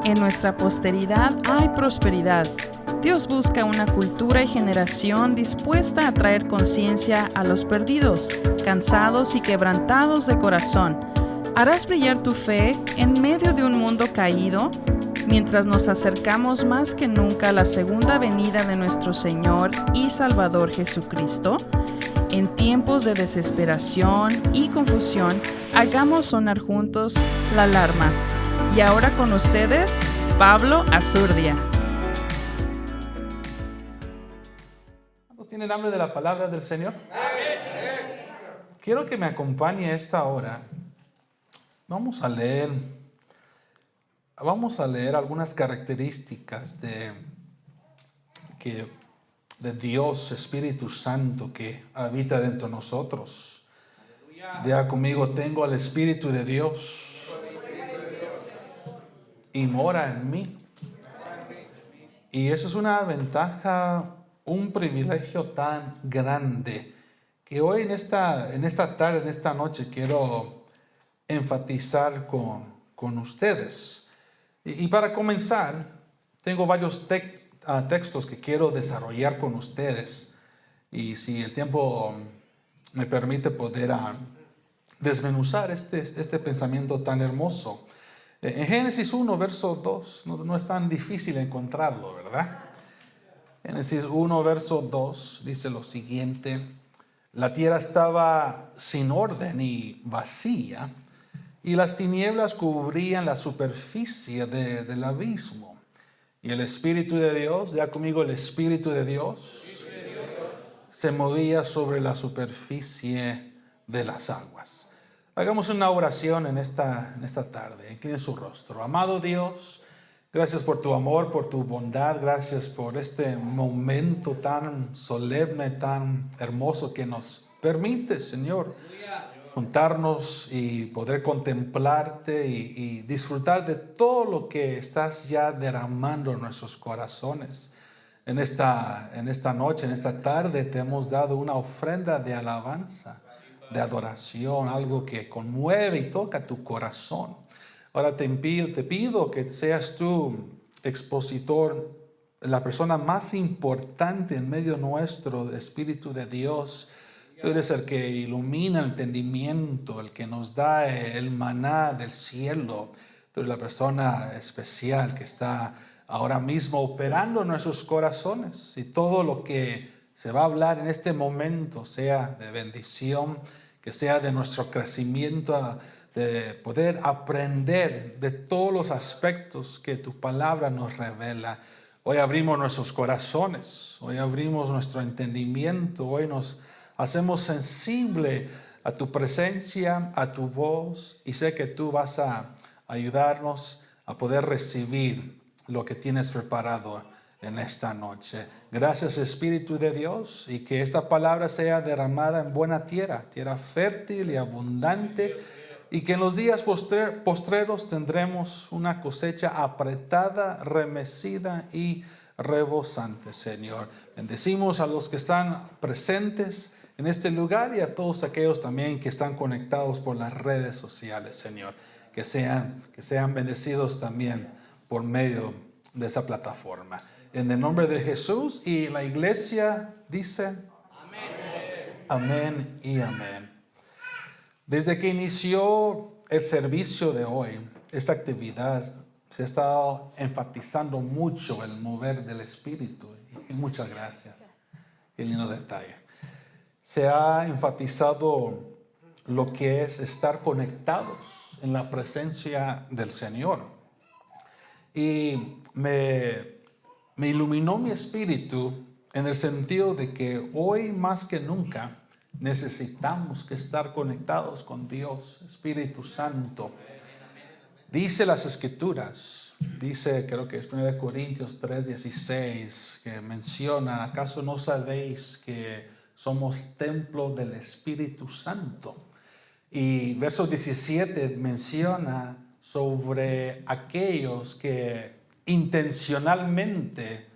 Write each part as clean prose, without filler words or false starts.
En nuestra posteridad hay prosperidad. Dios busca una cultura y generación dispuesta a traer conciencia a los perdidos, cansados y quebrantados de corazón. ¿Harás brillar tu fe en medio de un mundo caído? Mientras nos acercamos más que nunca a la segunda venida de nuestro Señor y Salvador Jesucristo, en tiempos de desesperación y confusión, hagamos sonar juntos la alarma. Y ahora con ustedes, Pablo Azurdia. ¿Cuántos tienen hambre de la palabra del Señor? Quiero que me acompañe a esta hora. Vamos a leer algunas características de Dios, Espíritu Santo, que habita dentro de nosotros. Diga conmigo: tengo al Espíritu de Dios y mora en mí. Y eso es una ventaja, un privilegio tan grande, que hoy en esta tarde, en esta noche, quiero enfatizar con ustedes. Y para comenzar, tengo varios textos que quiero desarrollar con ustedes. Y si el tiempo me permite, poder desmenuzar este pensamiento tan hermoso. En Génesis 1, verso 2, no es tan difícil encontrarlo, ¿verdad? Génesis 1, verso 2 dice lo siguiente: la tierra estaba sin orden y vacía, y las tinieblas cubrían la superficie del abismo. Y el Espíritu de Dios, ya conmigo, el Espíritu de Dios, se movía sobre la superficie de las aguas. Hagamos una oración en esta tarde. Incline su rostro. Amado Dios, gracias por tu amor, por tu bondad. Gracias por este momento tan solemne, tan hermoso que nos permite, Señor, juntarnos y poder contemplarte y disfrutar de todo lo que estás ya derramando en nuestros corazones. En esta noche, en esta tarde, te hemos dado una ofrenda de alabanza, de adoración, algo que conmueve y toca tu corazón. Ahora te pido que seas tú, expositor, la persona más importante en medio nuestro, Espíritu de Dios. Tú eres el que ilumina el entendimiento, el que nos da el maná del cielo. Tú eres la persona especial que está ahora mismo operando en nuestros corazones. Y todo lo que se va a hablar en este momento sea de bendición, que sea de nuestro crecimiento, de poder aprender de todos los aspectos que tu palabra nos revela. Hoy abrimos nuestros corazones, hoy abrimos nuestro entendimiento, hoy nos hacemos sensible a tu presencia, a tu voz, y sé que tú vas a ayudarnos a poder recibir lo que tienes preparado en esta noche. Gracias, Espíritu de Dios, y que esta palabra sea derramada en buena tierra fértil y abundante, y que en los días postreros tendremos una cosecha apretada, remecida y rebosante, Señor. Bendecimos a los que están presentes en este lugar y a todos aquellos también que están conectados por las redes sociales, Señor. Que sean bendecidos también por medio de esa plataforma. En el nombre de Jesús, y la iglesia dice amén. Amén y amén. Desde que inició el servicio de hoy, esta actividad se ha estado enfatizando mucho el mover del Espíritu. Y muchas gracias. Qué lindo detalle. Se ha enfatizado lo que es estar conectados en la presencia del Señor. Y me iluminó mi espíritu en el sentido de que hoy más que nunca necesitamos que estar conectados con Dios, Espíritu Santo. Dice las Escrituras, creo que es 1 Corintios 3:16, que menciona: ¿acaso no sabéis que somos templo del Espíritu Santo? Y verso 17 menciona sobre aquellos que intencionalmente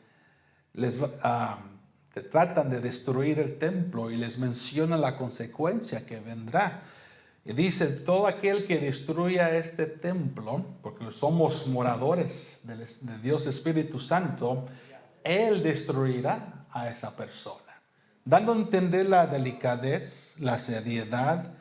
tratan de destruir el templo, y les menciona la consecuencia que vendrá. Y dice, todo aquel que destruya este templo, porque somos moradores de Dios Espíritu Santo, Él destruirá a esa persona. Dando a entender la delicadez, la seriedad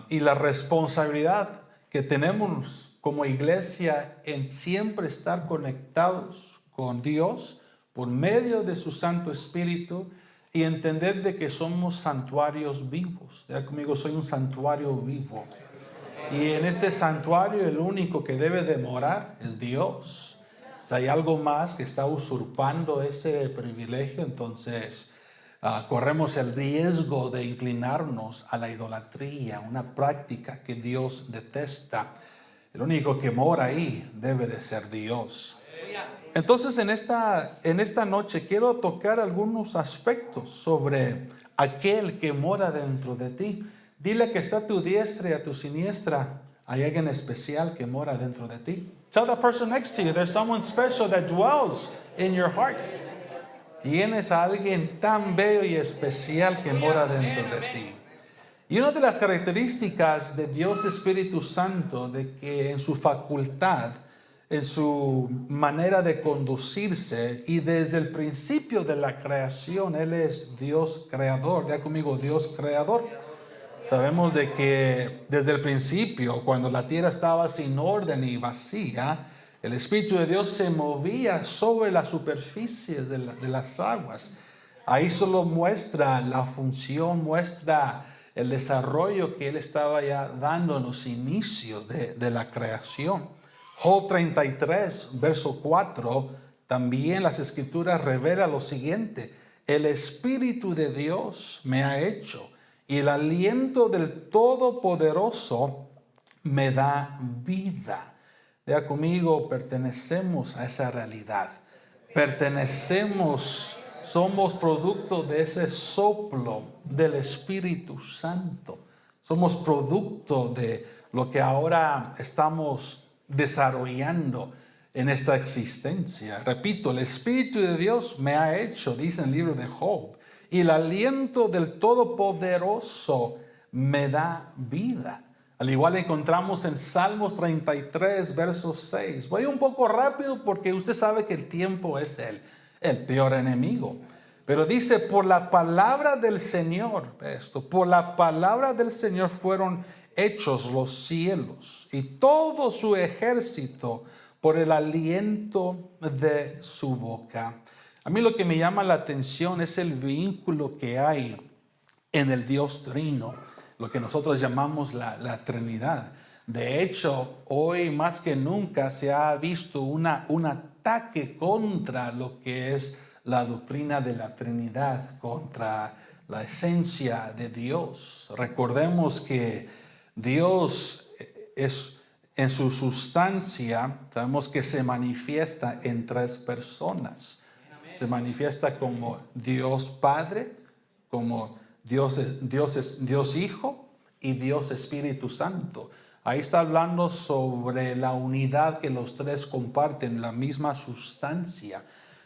y la responsabilidad que tenemos como iglesia en siempre estar conectados con Dios por medio de su Santo Espíritu y entender de que somos santuarios vivos. Ya conmigo, soy un santuario vivo. Y en este santuario el único que debe de morar es Dios. Si hay algo más que está usurpando ese privilegio, entonces corremos el riesgo de inclinarnos a la idolatría, una práctica que Dios detesta. El único que mora ahí debe de ser Dios. Entonces en esta noche quiero tocar algunos aspectos sobre aquel que mora dentro de ti. Dile que está a tu diestra y a tu siniestra. Hay alguien especial que mora dentro de ti. Tell the person next to you, there's someone special that dwells in your heart. Tienes a alguien tan bello y especial que mora dentro de ti. Y una de las características de Dios Espíritu Santo, de que en su facultad, en su manera de conducirse y desde el principio de la creación, Él es Dios creador. Diga conmigo, Dios creador. Sabemos de que desde el principio, cuando la tierra estaba sin orden y vacía, el Espíritu de Dios se movía sobre la superficie de las aguas. Ahí solo muestra la función, muestra el desarrollo que Él estaba ya dando en los inicios de la creación. Job 33, verso 4, también las Escrituras revelan lo siguiente: el Espíritu de Dios me ha hecho, y el aliento del Todopoderoso me da vida. Diga conmigo, pertenecemos a esa realidad. Pertenecemos, somos producto de ese soplo del Espíritu Santo. Somos producto de lo que ahora estamos desarrollando en esta existencia. Repito, el Espíritu de Dios me ha hecho, dice en el libro de Job, y el aliento del Todopoderoso me da vida. Al igual encontramos en Salmos 33, verso 6. Voy un poco rápido porque usted sabe que el tiempo es el peor enemigo. Pero dice, por la palabra del Señor, por la palabra del Señor fueron hechos los cielos y todo su ejército por el aliento de su boca. A mí lo que me llama la atención es el vínculo que hay en el Dios Trino, lo que nosotros llamamos la Trinidad. De hecho, hoy más que nunca se ha visto un ataque contra lo que es la doctrina de la Trinidad, contra la esencia de Dios. Recordemos que Dios es en su sustancia, sabemos que se manifiesta en tres personas. Se manifiesta como Dios Padre, como Dios Hijo y Dios Espíritu Santo. Ahí está hablando sobre la unidad que los tres comparten, la misma sustancia.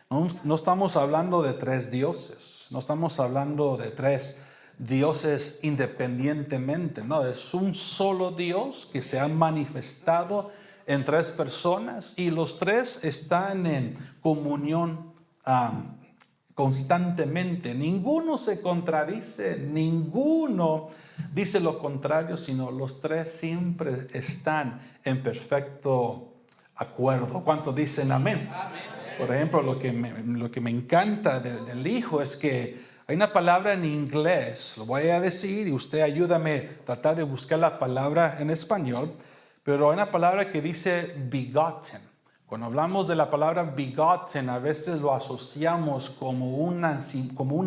No estamos hablando de tres dioses, no estamos hablando de tres dioses independientemente, no, es un solo Dios que se ha manifestado en tres personas y los tres están en comunión constantemente. Ninguno se contradice, ninguno dice lo contrario, sino los tres siempre están en perfecto acuerdo. ¿Cuántos dicen amén? Amén. Por ejemplo, lo que me encanta del Hijo es que hay una palabra en inglés, lo voy a decir y usted ayúdame a tratar de buscar la palabra en español, pero hay una palabra que dice begotten. Cuando hablamos de la palabra begotten, a veces lo asociamos como un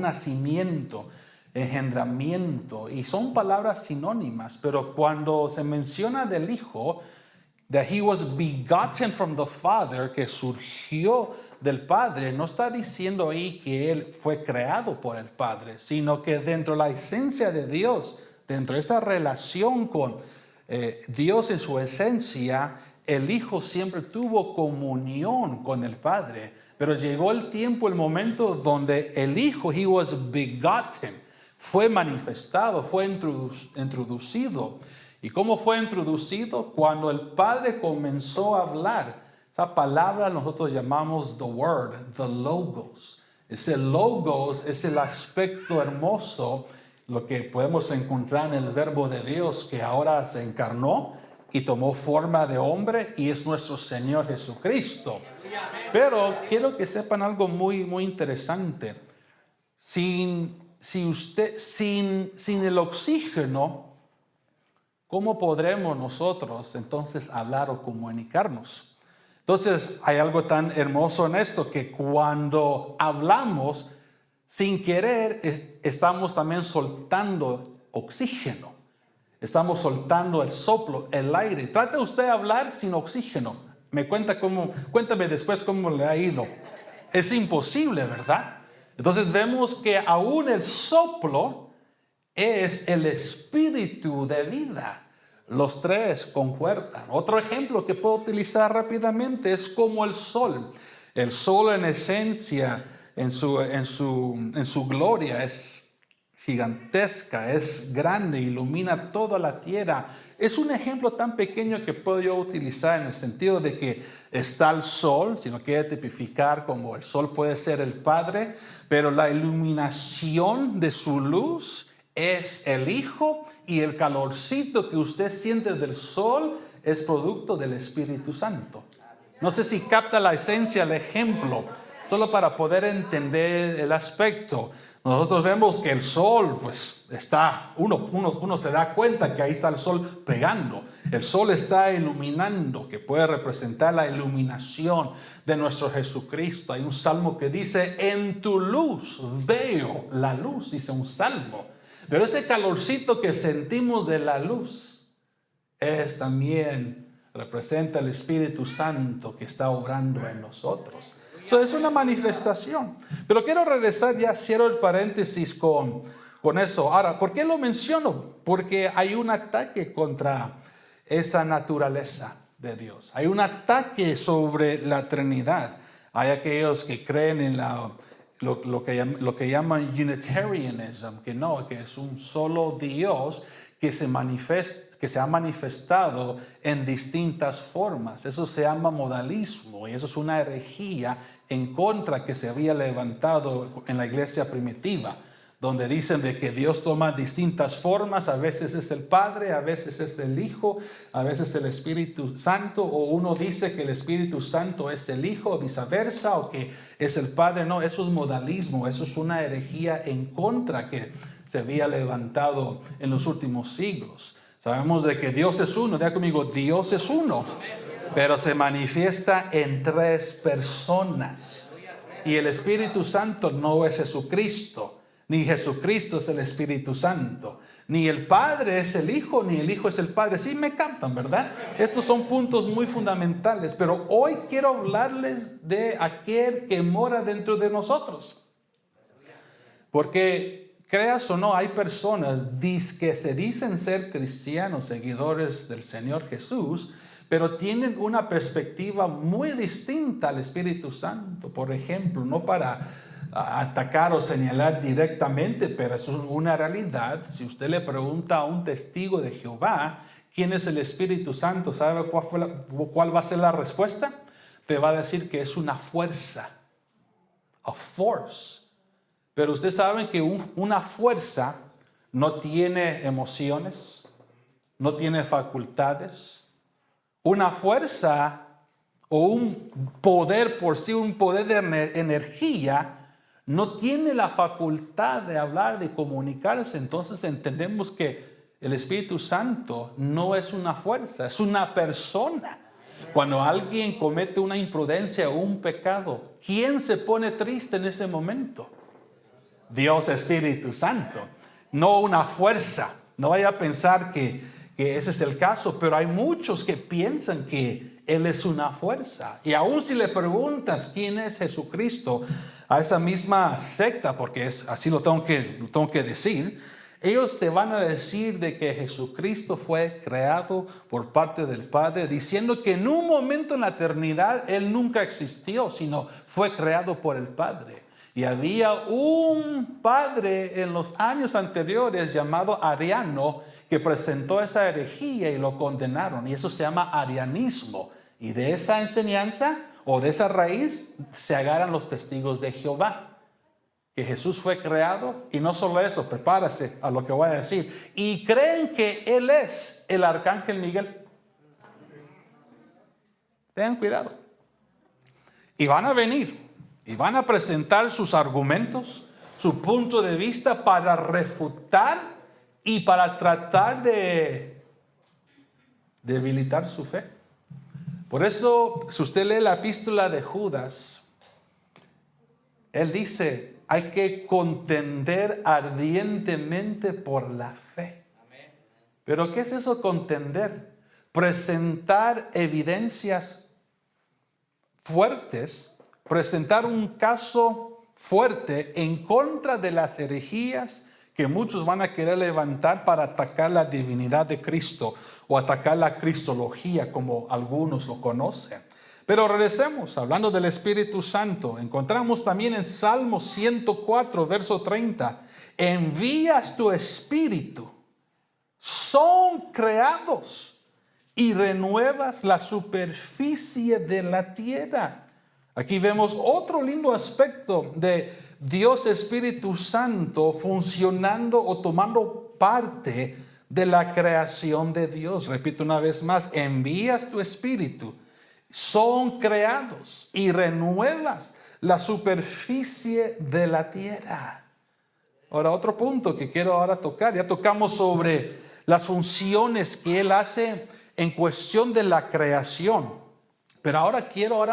nacimiento, engendramiento, y son palabras sinónimas, pero cuando se menciona del Hijo, that he was begotten from the Father, que surgió del Padre, no está diciendo ahí que él fue creado por el Padre, sino que dentro de la esencia de Dios, dentro de esta relación con Dios en su esencia, el Hijo siempre tuvo comunión con el Padre, pero llegó el tiempo, el momento donde el Hijo, he was begotten, fue manifestado, fue introducido. ¿Y cómo fue introducido? Cuando el Padre comenzó a hablar. Esa palabra nosotros llamamos the word, the logos. Ese logos es el aspecto hermoso, lo que podemos encontrar en el verbo de Dios, que ahora se encarnó y tomó forma de hombre y es nuestro Señor Jesucristo. Pero quiero que sepan algo muy, muy interesante. Sin el oxígeno, ¿cómo podremos nosotros entonces hablar o comunicarnos? Entonces hay algo tan hermoso en esto, que cuando hablamos, sin querer, estamos también soltando oxígeno. Estamos soltando el soplo, el aire. Trate usted de hablar sin oxígeno. Cuéntame después cómo le ha ido. Es imposible, ¿verdad? Entonces vemos que aún el soplo es el espíritu de vida. Los tres concuerdan. Otro ejemplo que puedo utilizar rápidamente es como el sol. El sol en esencia, en su gloria, es gigantesca, es grande, ilumina toda la tierra. Es un ejemplo tan pequeño que puedo yo utilizar en el sentido de que está el sol, si no quiere tipificar como el sol puede ser el Padre, pero la iluminación de su luz es el Hijo, y el calorcito que usted siente del sol es producto del Espíritu Santo. No sé si capta la esencia, el ejemplo, solo para poder entender el aspecto. Nosotros vemos que el sol, pues está, uno se da cuenta que ahí está el sol pegando. El sol está iluminando, que puede representar la iluminación de nuestro Jesucristo. Hay un salmo que dice, en tu luz veo la luz, dice un salmo. Pero ese calorcito que sentimos de la luz representa el Espíritu Santo que está obrando en nosotros. Eso es una manifestación. Pero quiero regresar, ya cierro el paréntesis con eso. Ahora, ¿por qué lo menciono? Porque hay un ataque contra esa naturaleza de Dios. Hay un ataque sobre la Trinidad. Hay aquellos que creen en lo que llaman Unitarianism, que es un solo Dios que se ha manifestado en distintas formas. Eso se llama modalismo, y eso es una herejía en contra que se había levantado en la iglesia primitiva, donde dicen de que Dios toma distintas formas. A veces es el Padre, a veces es el Hijo, a veces el Espíritu Santo, o uno dice que el Espíritu Santo es el Hijo, o viceversa, o que es el Padre. No, eso es modalismo, eso es una herejía en contra que se había levantado en los últimos siglos. Sabemos de que Dios es uno, diga conmigo, Dios es uno, pero se manifiesta en tres personas. Y el Espíritu Santo no es Jesucristo, ni Jesucristo es el Espíritu Santo, ni el Padre es el Hijo, ni el Hijo es el Padre. Sí me captan, ¿verdad? Estos son puntos muy fundamentales, pero hoy quiero hablarles de aquel que mora dentro de nosotros. Porque, creas o no, hay personas que se dicen ser cristianos, seguidores del Señor Jesús, pero tienen una perspectiva muy distinta al Espíritu Santo. Por ejemplo, no para atacar o señalar directamente, pero es una realidad. Si usted le pregunta a un testigo de Jehová quién es el Espíritu Santo, ¿sabe cuál va a ser la respuesta? Te va a decir que es una fuerza, a force. Pero ustedes saben que una fuerza no tiene emociones, no tiene facultades. Una fuerza o un poder por sí, un poder de energía, no tiene la facultad de hablar, de comunicarse. Entonces entendemos que el Espíritu Santo no es una fuerza, es una persona. Cuando alguien comete una imprudencia o un pecado, ¿quién se pone triste en ese momento? Dios Espíritu Santo, no una fuerza. No vaya a pensar que ese es el caso, pero hay muchos que piensan que Él es una fuerza. Y aún si le preguntas quién es Jesucristo a esa misma secta, porque así lo tengo que decir, ellos te van a decir de que Jesucristo fue creado por parte del Padre, diciendo que en un momento en la eternidad Él nunca existió, sino fue creado por el Padre. Y había un padre en los años anteriores llamado Ariano que presentó esa herejía y lo condenaron. Y eso se llama arianismo. Y de esa enseñanza o de esa raíz se agarran los testigos de Jehová. Que Jesús fue creado y no solo eso, prepárase a lo que voy a decir. Y creen que Él es el arcángel Miguel. Tengan cuidado. Y van a venir y van a presentar sus argumentos, su punto de vista para refutar y para tratar de debilitar su fe. Por eso, si usted lee la epístola de Judas, él dice, hay que contender ardientemente por la fe. ¿Pero qué es eso contender? Presentar evidencias fuertes, presentar un caso fuerte en contra de las herejías que muchos van a querer levantar para atacar la divinidad de Cristo o atacar la cristología como algunos lo conocen. Pero regresemos, hablando del Espíritu Santo, encontramos también en Salmo 104, verso 30, envías tu Espíritu, son creados y renuevas la superficie de la tierra. Aquí vemos otro lindo aspecto de Dios Espíritu Santo funcionando o tomando parte de la creación de Dios. Repito una vez más, envías tu Espíritu, son creados y renuevas la superficie de la tierra. Ahora, otro punto que quiero ahora tocar, ya tocamos sobre las funciones que Él hace en cuestión de la creación, pero ahora quiero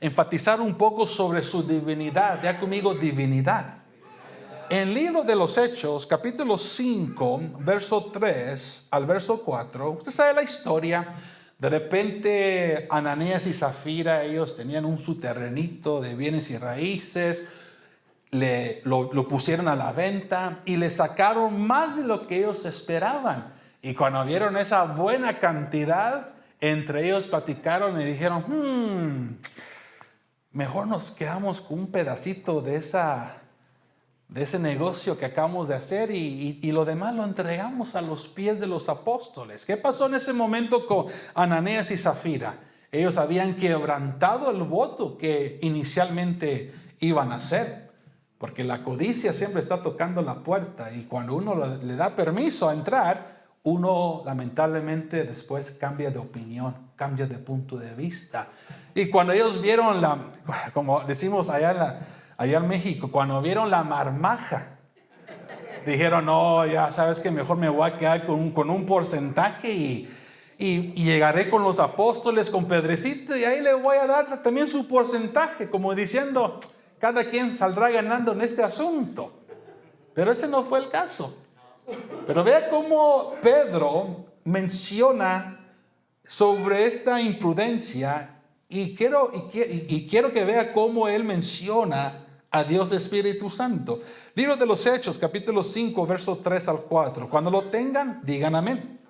enfatizar un poco sobre su divinidad. Ya conmigo, divinidad. En el libro de los Hechos, capítulo 5, verso 3 al verso 4, usted sabe la historia. De repente, Ananías y Zafira, ellos tenían su terrenito de bienes y raíces, lo pusieron a la venta y le sacaron más de lo que ellos esperaban. Y cuando vieron esa buena cantidad, entre ellos platicaron y dijeron, mejor nos quedamos con un pedacito de ese negocio que acabamos de hacer y lo demás lo entregamos a los pies de los apóstoles. ¿Qué pasó en ese momento con Ananías y Zafira? Ellos habían quebrantado el voto que inicialmente iban a hacer, porque la codicia siempre está tocando la puerta y cuando uno le da permiso a entrar, uno lamentablemente después cambia de opinión, cambia de punto de vista. Y cuando ellos vieron como decimos allá en México, cuando vieron la marmaja, dijeron, no, ya sabes que mejor me voy a quedar con un porcentaje y llegaré con los apóstoles, con Pedrecito, y ahí le voy a dar también su porcentaje, como diciendo, cada quien saldrá ganando en este asunto. Pero ese no fue el caso. Pero vea cómo Pedro menciona sobre esta imprudencia y quiero que vea cómo él menciona a Dios Espíritu Santo. Libro de los Hechos, capítulo 5, verso 3 al 4. Cuando lo tengan, digan amén.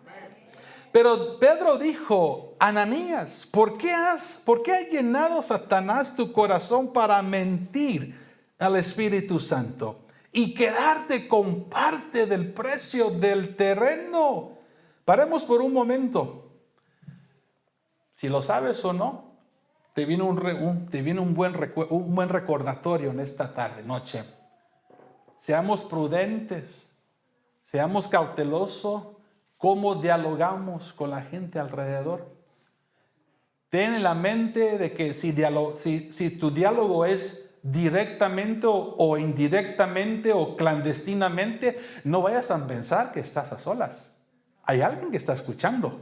Pero Pedro dijo, Ananías, ¿por qué ha llenado Satanás tu corazón para mentir al Espíritu Santo y quedarte con parte del precio del terreno? Paremos por un momento. Si lo sabes o no, te viene un buen recordatorio en esta tarde, noche. Seamos prudentes, seamos cautelosos cómo dialogamos con la gente alrededor. Ten en la mente de que si tu diálogo es directamente o indirectamente o clandestinamente, no vayas a pensar que estás a solas. Hay alguien que está escuchando.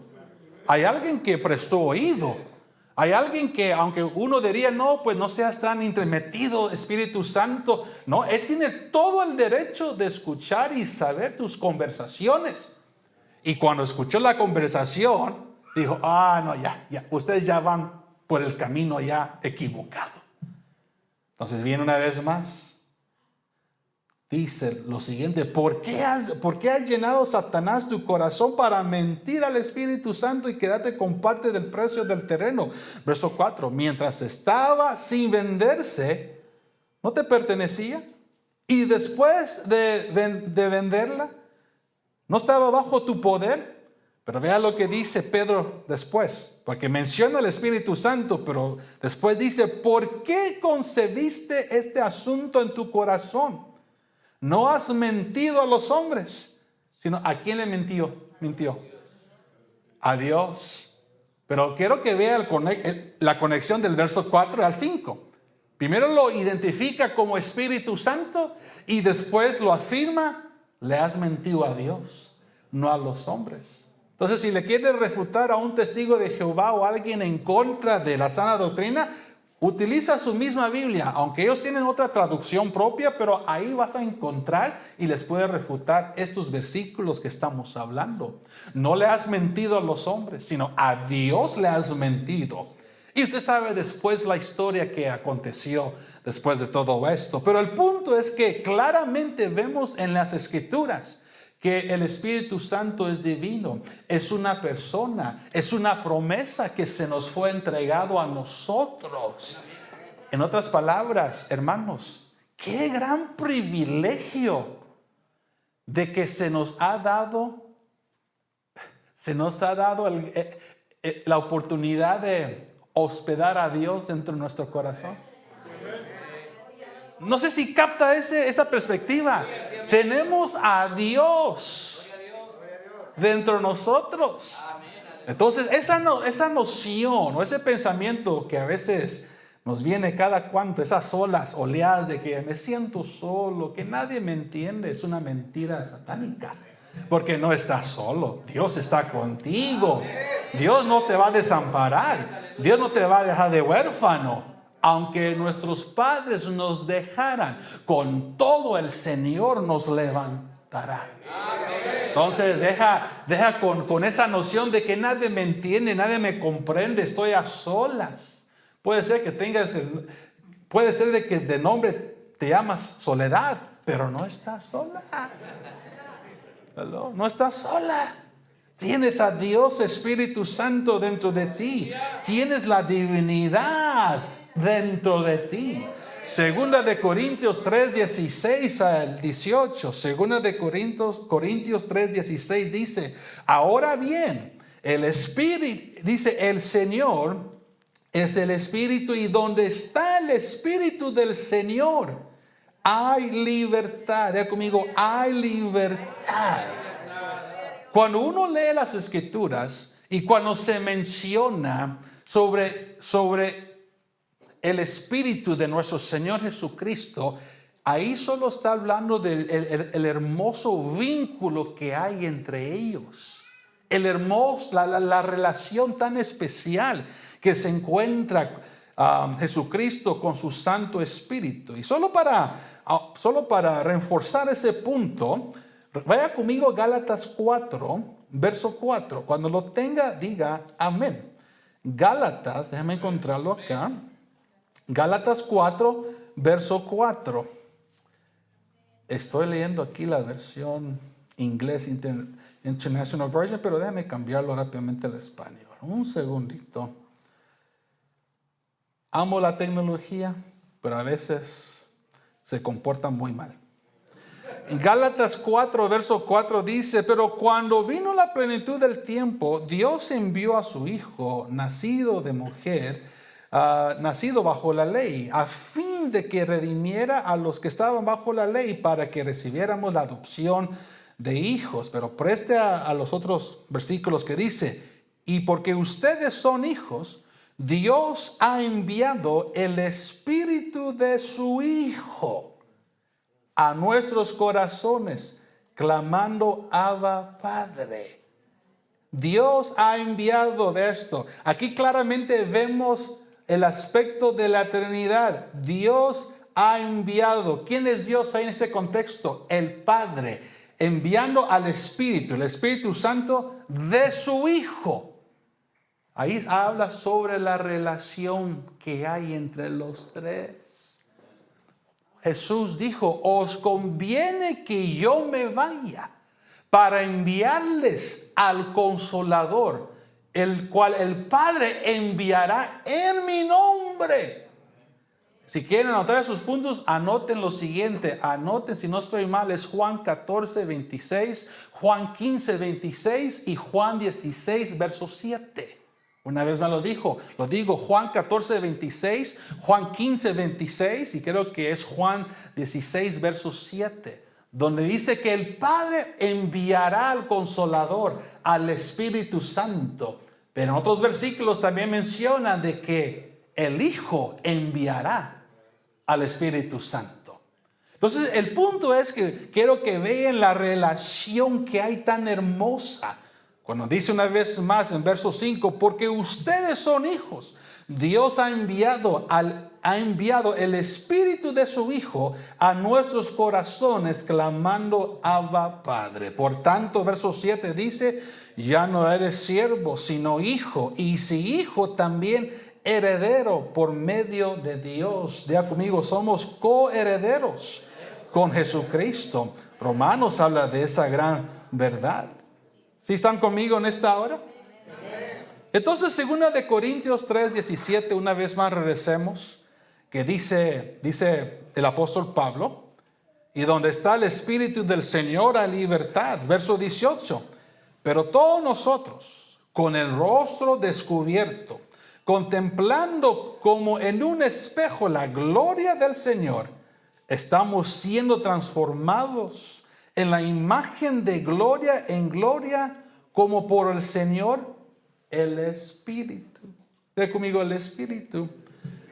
Hay alguien que prestó oído. Hay alguien que, aunque uno diría, no, pues no seas tan entremetido, Espíritu Santo. No, Él tiene todo el derecho de escuchar y saber tus conversaciones. Y cuando escuchó la conversación, dijo, no, ya, ustedes ya van por el camino ya equivocado. Entonces viene una vez más, dice lo siguiente, ¿por qué has llenado Satanás tu corazón para mentir al Espíritu Santo y quedarte con parte del precio del terreno? Verso 4, mientras estaba sin venderse, ¿No te pertenecía? Y después de venderla, ¿no estaba bajo tu poder? Pero vea lo que dice Pedro después, porque menciona el Espíritu Santo, pero después dice, ¿por qué concebiste este asunto en tu corazón? No has mentido a los hombres, sino ¿a quién le mintió? A Dios. Pero quiero que vea la conexión del verso 4 al 5. Primero lo identifica como Espíritu Santo y después lo afirma, le has mentido a Dios, no a los hombres. Entonces, si le quieres refutar a un testigo de Jehová o a alguien en contra de la sana doctrina, utiliza su misma Biblia, aunque ellos tienen otra traducción propia, pero ahí vas a encontrar y les puedes refutar estos versículos que estamos hablando. No le has mentido a los hombres, sino a Dios le has mentido. Y usted sabe después la historia que aconteció después de todo esto. Pero el punto es que claramente vemos en las Escrituras que el Espíritu Santo es divino, es una persona, es una promesa que se nos fue entregado a nosotros. En otras palabras, hermanos, qué gran privilegio de que se nos ha dado la oportunidad de hospedar a Dios dentro de nuestro corazón. No sé si capta esa perspectiva. Tenemos a Dios dentro de nosotros. Entonces, esa noción o ese pensamiento que a veces nos viene cada cuanto, esas olas, oleadas de que me siento solo, que nadie me entiende, es una mentira satánica. Porque no estás solo. Dios está contigo. Dios no te va a desamparar. Dios no te va a dejar de huérfano. Aunque nuestros padres nos dejaran, con todo el Señor nos levantará. Entonces deja con esa noción de que nadie me entiende, nadie me comprende, estoy a solas. Puede ser de que de nombre te llamas Soledad, pero no estás sola. No estás sola. Tienes a Dios Espíritu Santo dentro de ti. Tienes la divinidad dentro de ti. Segunda de Corintios 3:16 al 18. Segunda de Corintios 3:16 dice: ahora bien, el Espíritu, dice, el Señor es el Espíritu, y donde está el Espíritu del Señor hay libertad. Diga conmigo, hay libertad. Cuando uno lee las Escrituras y cuando se menciona sobre el Espíritu de nuestro Señor Jesucristo, ahí solo está hablando del el hermoso vínculo que hay entre ellos. La relación tan especial que se encuentra Jesucristo con su Santo Espíritu. Y solo para reforzar ese punto, vaya conmigo a Gálatas 4, verso 4. Cuando lo tenga, diga amén. Gálatas, déjame encontrarlo acá. Gálatas 4, verso 4. Estoy leyendo aquí la versión inglés International Version, pero déjame cambiarlo rápidamente al español. Un segundito. Amo la tecnología, pero a veces se comporta muy mal. En Gálatas 4, verso 4 dice: pero cuando vino la plenitud del tiempo, Dios envió a su Hijo, nacido de mujer, nacido bajo la ley, a fin de que redimiera a los que estaban bajo la ley, para que recibiéramos la adopción de hijos. Pero preste a los otros versículos que dice: y porque ustedes son hijos, Dios ha enviado el Espíritu de su Hijo a nuestros corazones, clamando: Abba, Padre. Dios ha enviado de esto. Aquí claramente vemos el aspecto de la Trinidad. Dios ha enviado. ¿Quién es Dios ahí en ese contexto? El Padre, enviando al Espíritu, el Espíritu Santo de su Hijo. Ahí habla sobre la relación que hay entre los tres. Jesús dijo: os conviene que yo me vaya para enviarles al Consolador, el cual el Padre enviará en mi nombre. Si quieren anotar sus puntos, anoten lo siguiente. Anoten, si no estoy mal, es Juan 14, 26, Juan 15, 26 y Juan 16, verso 7. Una vez me lo digo, Juan 14, 26, Juan 15, 26 y creo que es Juan 16, verso 7, donde dice que el Padre enviará al Consolador, al Espíritu Santo. Pero en otros versículos también menciona de que el Hijo enviará al Espíritu Santo. Entonces el punto es que quiero que vean la relación que hay tan hermosa. Cuando dice una vez más en verso 5, porque ustedes son hijos, Dios ha enviado el Espíritu de su Hijo a nuestros corazones, clamando Abba Padre. Por tanto, verso 7 dice, ya no eres siervo, sino hijo, y si hijo también heredero por medio de Dios. Diga conmigo, somos coherederos con Jesucristo. Romanos habla de esa gran verdad. ¿Sí están conmigo en esta hora? Entonces, 2 de Corintios 3:17, una vez más regresemos, que dice el apóstol Pablo, y donde está el Espíritu del Señor hay libertad. Verso 18, pero todos nosotros, con el rostro descubierto, contemplando como en un espejo la gloria del Señor, estamos siendo transformados en la imagen de gloria en gloria, como por el Señor, el Espíritu. Diga conmigo, el Espíritu.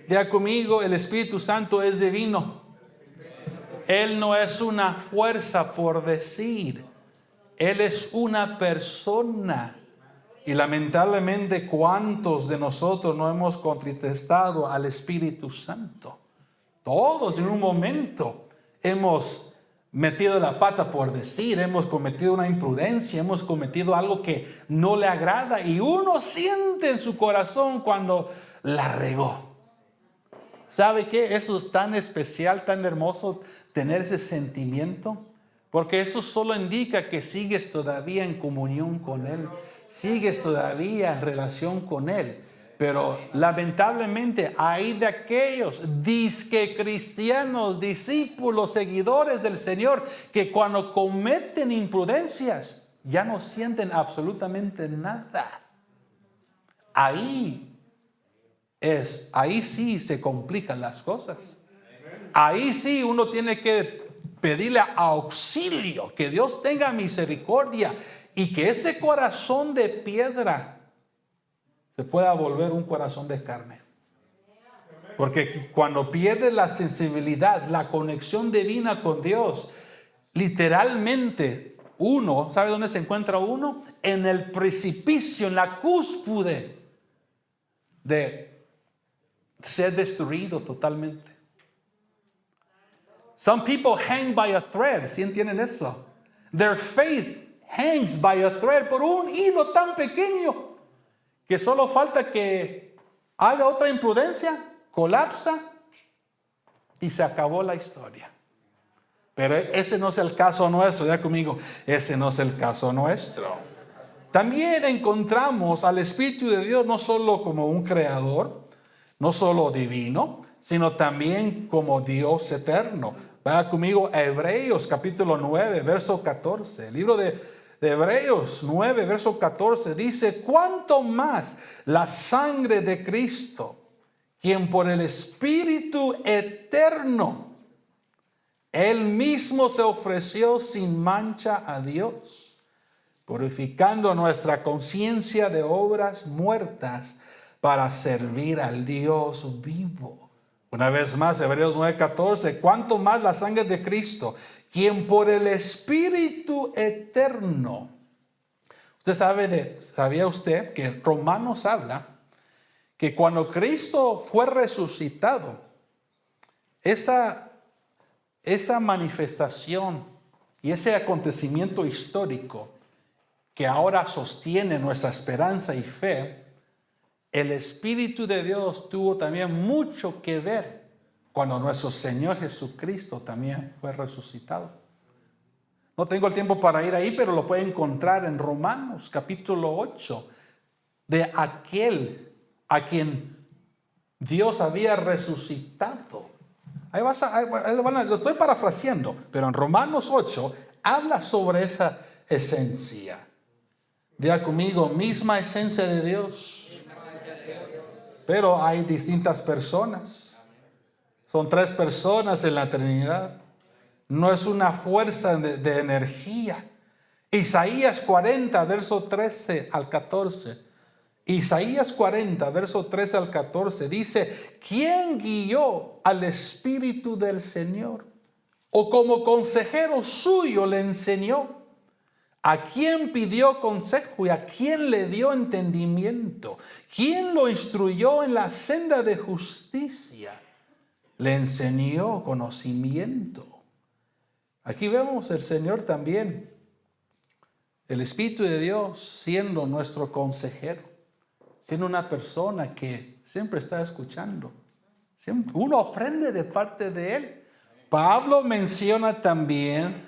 Diga conmigo, el Espíritu Santo es divino. Él no es una fuerza por decir. Él es una persona. Y lamentablemente, ¿cuántos de nosotros no hemos contestado al Espíritu Santo? Todos en un momento hemos metido la pata por decir, hemos cometido una imprudencia, hemos cometido algo que no le agrada y uno siente en su corazón cuando la regó. ¿Sabe qué? Eso es tan especial, tan hermoso tener ese sentimiento, porque eso solo indica que sigues todavía en comunión con Él, sigues todavía en relación con Él. Pero lamentablemente hay de aquellos disque cristianos, discípulos, seguidores del Señor, que cuando cometen imprudencias ya no sienten absolutamente nada. Ahí sí se complican las cosas. Ahí sí uno tiene que pedirle auxilio, que Dios tenga misericordia y que ese corazón de piedra se pueda volver un corazón de carne. Porque cuando pierde la sensibilidad, la conexión divina con Dios, literalmente uno, ¿sabe dónde se encuentra uno? En el precipicio, en la cúspide de ser destruido totalmente. Some people hang by a thread. ¿Sí entienden eso? Their faith hangs by a thread, por un hilo tan pequeño que solo falta que haga otra imprudencia, colapsa y se acabó la historia. Pero ese no es el caso nuestro. Ya conmigo, ese no es el caso nuestro. También encontramos al Espíritu de Dios no solo como un creador, no solo divino, sino también como Dios eterno. Vaya conmigo a Hebreos capítulo 9, verso 14. El libro de Hebreos 9, verso 14 dice: cuánto más la sangre de Cristo, quien por el Espíritu eterno, Él mismo se ofreció sin mancha a Dios, purificando nuestra conciencia de obras muertas para servir al Dios vivo. Una vez más, Hebreos 9:14, cuánto más la sangre de Cristo, quien por el Espíritu eterno. ¿Sabía usted que Romanos habla que cuando Cristo fue resucitado, esa manifestación y ese acontecimiento histórico que ahora sostiene nuestra esperanza y fe, el Espíritu de Dios tuvo también mucho que ver cuando nuestro Señor Jesucristo también fue resucitado? No tengo el tiempo para ir ahí, pero lo puede encontrar en Romanos capítulo 8, de aquel a quien Dios había resucitado. Lo estoy parafraseando, pero en Romanos 8 habla sobre esa esencia. Diga conmigo, misma esencia de Dios. Pero hay distintas personas. Son 3 personas en la Trinidad. No es una fuerza de energía. Isaías 40, verso 13 al 14. Isaías 40, verso 13 al 14 dice: ¿quién guió al Espíritu del Señor? ¿O como consejero suyo le enseñó? ¿A quién pidió consejo y a quién le dio entendimiento? ¿Quién lo instruyó en la senda de justicia? Le enseñó conocimiento. Aquí vemos el Señor también, el Espíritu de Dios siendo nuestro consejero, siendo una persona que siempre está escuchando. Uno aprende de parte de Él. Pablo menciona también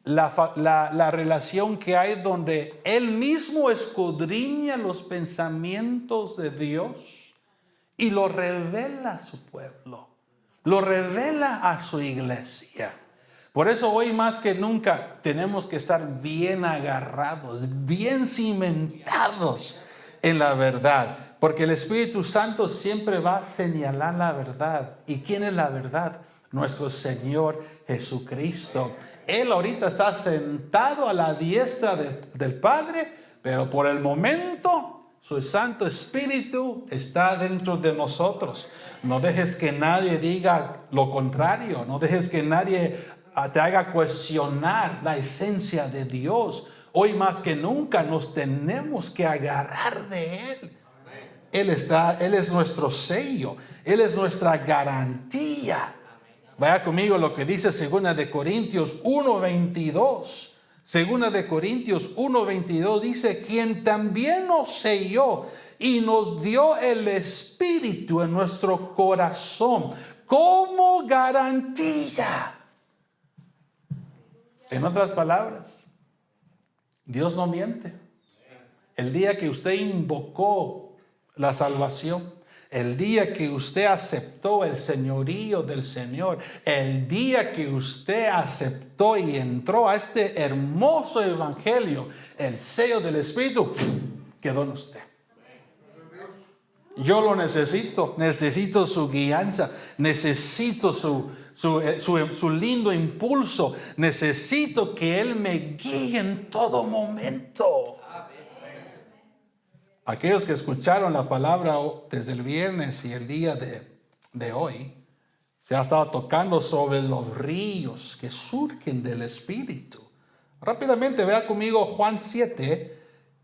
la relación que hay donde Él mismo escudriña los pensamientos de Dios y lo revela a su pueblo, lo revela a su iglesia. Por eso hoy más que nunca tenemos que estar bien agarrados, bien cimentados en la verdad, porque el Espíritu Santo siempre va a señalar la verdad. ¿Y quién es la verdad? Nuestro Señor Jesucristo. Él ahorita está sentado a la diestra del Padre, pero por el momento su Santo Espíritu está dentro de nosotros. No dejes que nadie diga lo contrario. No dejes que nadie te haga cuestionar la esencia de Dios. Hoy más que nunca nos tenemos que agarrar de Él. Él es nuestro sello. Él es nuestra garantía. Vaya conmigo lo que dice 2 de Corintios 1:22. 2 de Corintios 1:22 dice: quien también nos selló y nos dio el Espíritu en nuestro corazón como garantía. En otras palabras, Dios no miente. El día que usted invocó la salvación, el día que usted aceptó el señorío del Señor, el día que usted aceptó y entró a este hermoso evangelio, el sello del Espíritu quedó en usted. Yo lo necesito su guianza, necesito su lindo impulso, necesito que Él me guíe en todo momento. Aquellos que escucharon la palabra desde el viernes y el día de hoy, se ha estado tocando sobre los ríos que surgen del Espíritu. Rápidamente vea conmigo Juan 7,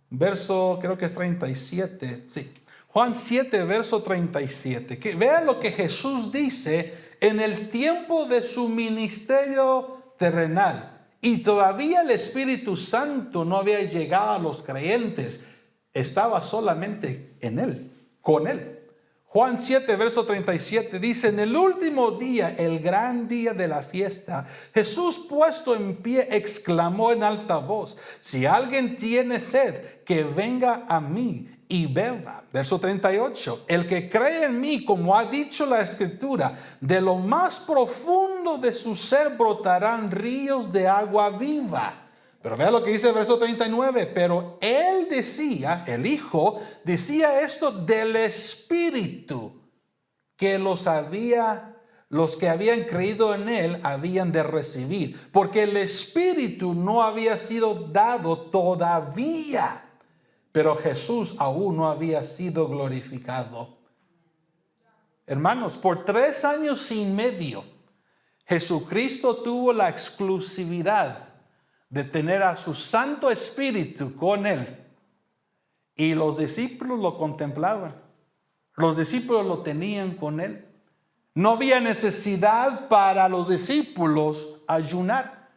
verso, creo que es 37. Sí, Juan 7, verso 37. Vea lo que Jesús dice en el tiempo de su ministerio terrenal. Y todavía el Espíritu Santo no había llegado a los creyentes. Estaba solamente en Él, con Él. Juan 7, verso 37 dice: en el último día, el gran día de la fiesta, Jesús puesto en pie exclamó en alta voz: si alguien tiene sed, que venga a mí y beba. Verso 38, el que cree en mí, como ha dicho la Escritura, de lo más profundo de su ser brotarán ríos de agua viva. Pero vea lo que dice el verso 39. Pero Él decía, el Hijo, decía esto del Espíritu que los que habían creído en Él habían de recibir. Porque el Espíritu no había sido dado todavía. Pero Jesús aún no había sido glorificado. Hermanos, por 3 años y medio, Jesucristo tuvo la exclusividad de tener a su Santo Espíritu con Él. Y los discípulos lo contemplaban. Los discípulos lo tenían con Él. No había necesidad para los discípulos ayunar,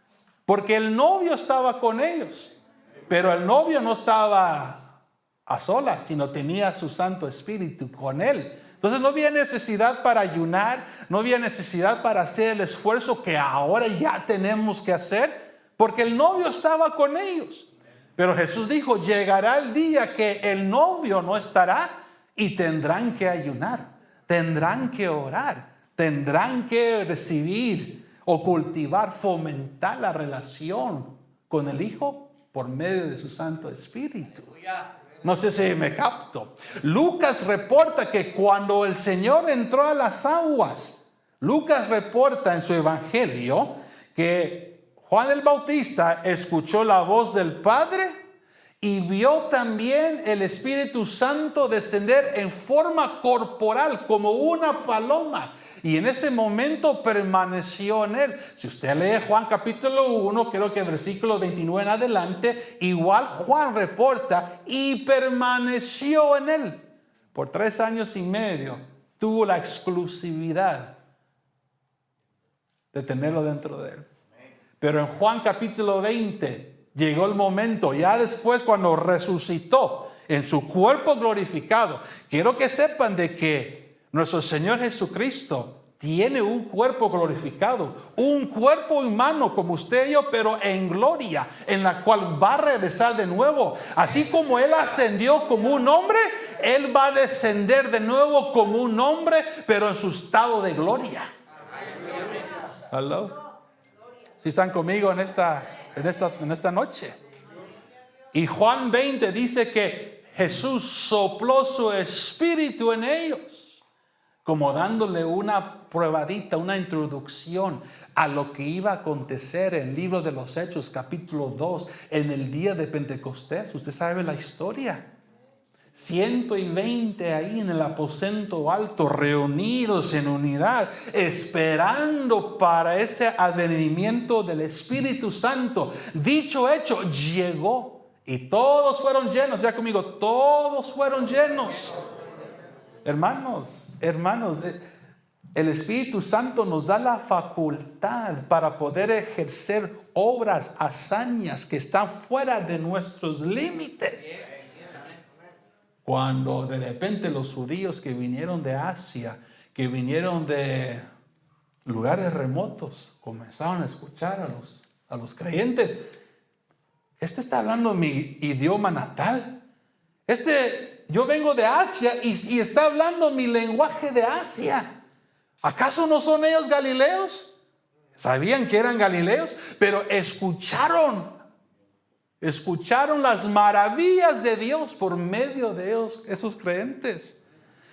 porque el novio estaba con ellos. Pero el novio no estaba a solas, sino tenía a su Santo Espíritu con Él. Entonces no había necesidad para ayunar, no había necesidad para hacer el esfuerzo que ahora ya tenemos que hacer, porque el novio estaba con ellos. Pero Jesús dijo: llegará el día que el novio no estará y tendrán que ayunar. tendrán que orar, tendrán que recibir o cultivar, fomentar la relación con el Hijo por medio de su Santo Espíritu. No sé si me capto. Lucas reporta que cuando el Señor entró a las aguas, Lucas reporta en su evangelio que Juan el Bautista escuchó la voz del Padre y vio también el Espíritu Santo descender en forma corporal como una paloma. Y en ese momento permaneció en él. Si usted lee Juan capítulo 1, creo que versículo 29 en adelante, igual Juan reporta y permaneció en él. Por 3 años y medio tuvo la exclusividad de tenerlo dentro de él. Pero en Juan capítulo 20 llegó el momento, ya después cuando resucitó en su cuerpo glorificado. Quiero que sepan de que nuestro Señor Jesucristo tiene un cuerpo glorificado, un cuerpo humano como usted y yo, pero en gloria, en la cual va a regresar de nuevo. Así como Él ascendió como un hombre, Él va a descender de nuevo como un hombre, pero en su estado de gloria. ¿Aló? ¿Sí están conmigo en esta noche? Y Juan 20 dice que Jesús sopló su espíritu en ellos, como dándole una probadita, una introducción a lo que iba a acontecer en el libro de los Hechos, capítulo 2, en el día de Pentecostés. Usted sabe la historia. 120 ahí en el aposento alto, reunidos en unidad, esperando para ese advenimiento del Espíritu Santo. Dicho hecho, llegó y todos fueron llenos. Ya conmigo, todos fueron llenos. Hermanos, el Espíritu Santo nos da la facultad para poder ejercer obras, hazañas que están fuera de nuestros límites. Cuando de repente los judíos que vinieron de Asia, que vinieron de lugares remotos, comenzaron a escuchar a los creyentes. Este está hablando mi idioma natal. Yo vengo de Asia y está hablando mi lenguaje de Asia. ¿Acaso no son ellos galileos? Sabían que eran galileos, pero escucharon las maravillas de Dios por medio de ellos, esos creyentes.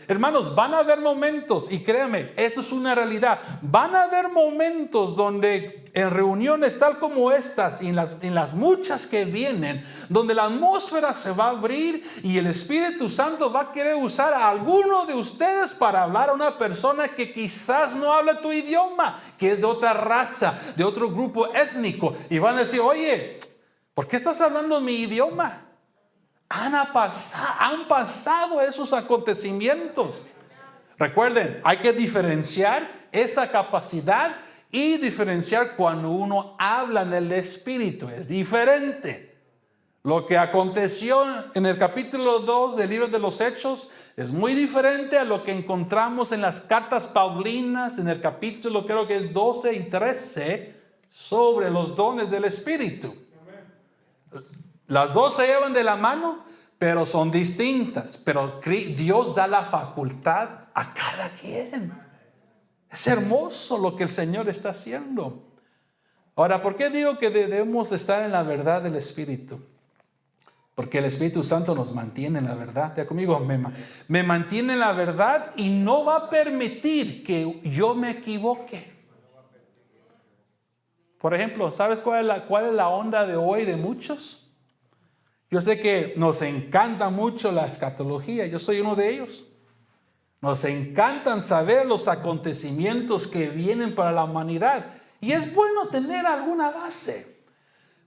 Hermanos, van a haber momentos, y créanme, esto es una realidad, van a haber momentos donde en reuniones tal como estas y en las muchas que vienen, donde la atmósfera se va a abrir y el Espíritu Santo va a querer usar a alguno de ustedes para hablar a una persona que quizás no habla tu idioma, que es de otra raza, de otro grupo étnico, y van a decir, oye, ¿por qué estás hablando mi idioma? Han pasado esos acontecimientos. Recuerden, hay que diferenciar esa capacidad y diferenciar cuando uno habla en el Espíritu. Es diferente. Lo que aconteció en el capítulo 2 del libro de los Hechos es muy diferente a lo que encontramos en las cartas paulinas, en el capítulo creo que es 12 y 13, sobre los dones del Espíritu. Las dos se llevan de la mano, pero son distintas. Pero Dios da la facultad a cada quien. Es hermoso lo que el Señor está haciendo. Ahora, ¿por qué digo que debemos estar en la verdad del Espíritu? Porque el Espíritu Santo nos mantiene en la verdad. Ya conmigo, me mantiene en la verdad y no va a permitir que yo me equivoque. Por ejemplo, ¿sabes cuál es la onda de hoy de muchos? Yo sé que nos encanta mucho la escatología, yo soy uno de ellos. Nos encantan saber los acontecimientos que vienen para la humanidad. Y es bueno tener alguna base.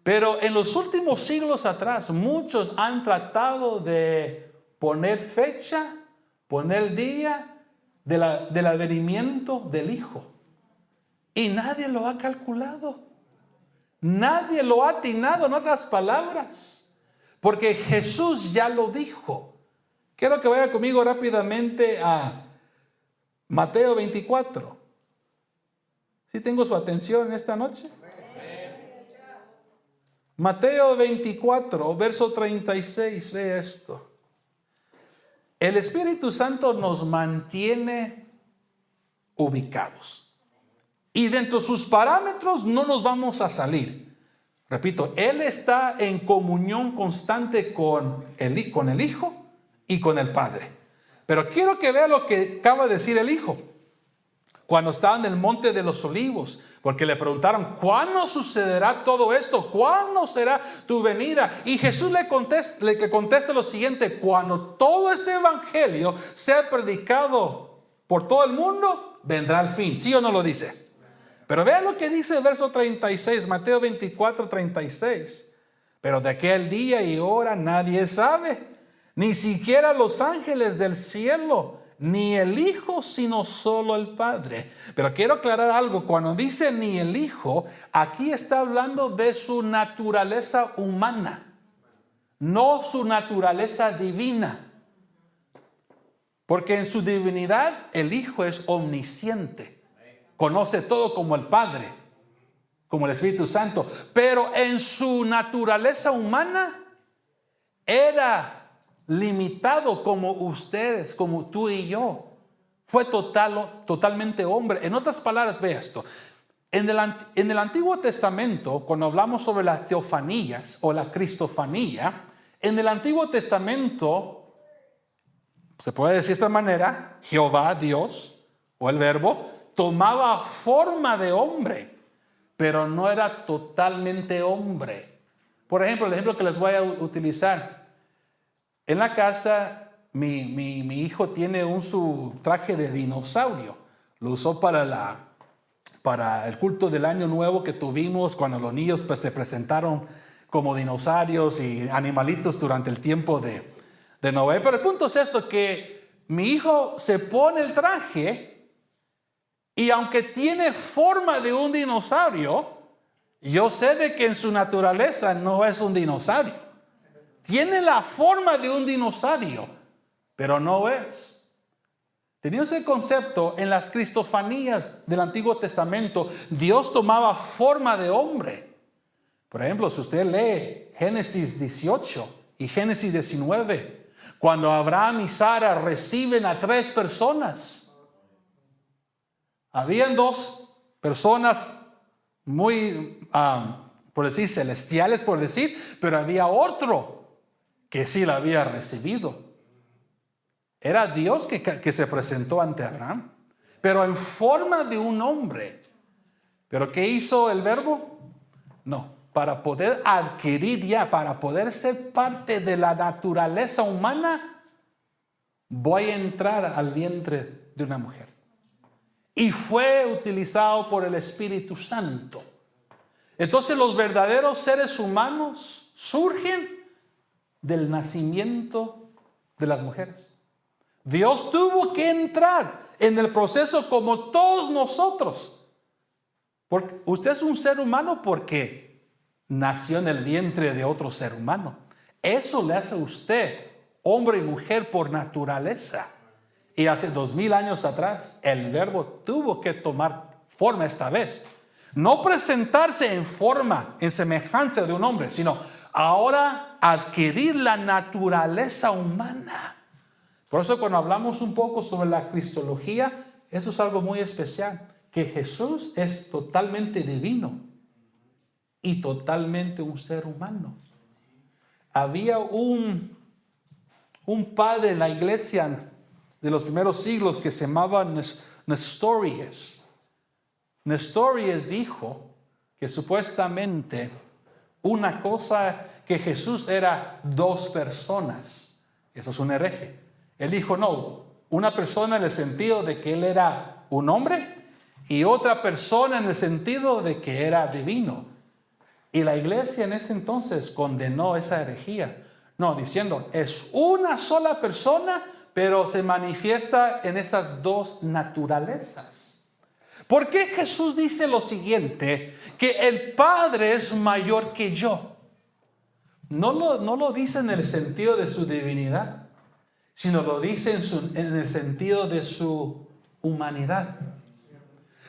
Pero en los últimos siglos atrás, muchos han tratado de poner fecha, poner día del advenimiento del Hijo. Y nadie lo ha calculado. Nadie lo ha atinado, en otras palabras. Porque Jesús ya lo dijo. Quiero que vaya conmigo rápidamente a Mateo 24. ¿Sí tengo su atención en esta noche? Mateo 24, verso 36. Ve esto. El Espíritu Santo nos mantiene ubicados. Y dentro de sus parámetros no nos vamos a salir. Repito, Él está en comunión constante con el Hijo y con el Padre. Pero quiero que vea lo que acaba de decir el Hijo. Cuando estaba en el monte de los olivos, porque le preguntaron, ¿cuándo sucederá todo esto? ¿Cuándo será tu venida? Y Jesús le contesta lo siguiente: cuando todo este evangelio sea predicado por todo el mundo, vendrá el fin. ¿Sí o no lo dice? Pero vean lo que dice el verso 36, Mateo 24, 36. Pero de aquel día y hora nadie sabe, ni siquiera los ángeles del cielo, ni el Hijo, sino solo el Padre. Pero quiero aclarar algo. Cuando dice ni el Hijo, aquí está hablando de su naturaleza humana, no su naturaleza divina. Porque en su divinidad el Hijo es omnisciente, conoce todo como el Padre, como el Espíritu Santo. Pero en su naturaleza humana era limitado como ustedes, como tú y yo. Fue totalmente hombre. En otras palabras, ve esto. En el Antiguo Testamento, cuando hablamos sobre las teofanías o la cristofanía, en el Antiguo Testamento, se puede decir de esta manera, Jehová, Dios, o el Verbo, tomaba forma de hombre, pero no era totalmente hombre. Por ejemplo, el ejemplo que les voy a utilizar. En la casa, mi hijo tiene su traje de dinosaurio. Lo usó para el culto del Año Nuevo que tuvimos, cuando los niños se presentaron como dinosaurios y animalitos durante el tiempo de Noé. Pero el punto es esto, que mi hijo se pone el traje y aunque tiene forma de un dinosaurio, yo sé de que en su naturaleza no es un dinosaurio. Tiene la forma de un dinosaurio, pero no es. Teniendo ese concepto, en las cristofanías del Antiguo Testamento, Dios tomaba forma de hombre. Por ejemplo, si usted lee Génesis 18 y Génesis 19, cuando Abraham y Sara reciben a 3 personas, habían 2 personas muy, por decir, celestiales, por decir, pero había otro que sí la había recibido. Era Dios que se presentó ante Abraham, pero en forma de un hombre. ¿Pero qué hizo el Verbo? No, para poder adquirir para poder ser parte de la naturaleza humana, voy a entrar al vientre de una mujer. Y fue utilizado por el Espíritu Santo. Entonces los verdaderos seres humanos surgen del nacimiento de las mujeres. Dios tuvo que entrar en el proceso como todos nosotros. Porque usted es un ser humano porque nació en el vientre de otro ser humano. Eso le hace a usted hombre y mujer por naturaleza. Y hace 2000 años atrás el Verbo tuvo que tomar forma esta vez. No presentarse en forma, en semejanza de un hombre, sino ahora adquirir la naturaleza humana. Por eso cuando hablamos un poco sobre la cristología, eso es algo muy especial, que Jesús es totalmente divino y totalmente un ser humano. Había un padre en la iglesia de los primeros siglos que se llamaba Nestorius. Nestorius dijo que supuestamente una cosa, que Jesús era 2 personas. Eso es un hereje. Él dijo no, una persona en el sentido de que él era un hombre y otra persona en el sentido de que era divino. Y la iglesia en ese entonces condenó esa herejía. No, diciendo, es una sola persona, pero se manifiesta en esas 2 naturalezas. ¿Por qué Jesús dice lo siguiente? Que el Padre es mayor que yo. No lo dice en el sentido de su divinidad, sino lo dice en el sentido de su humanidad.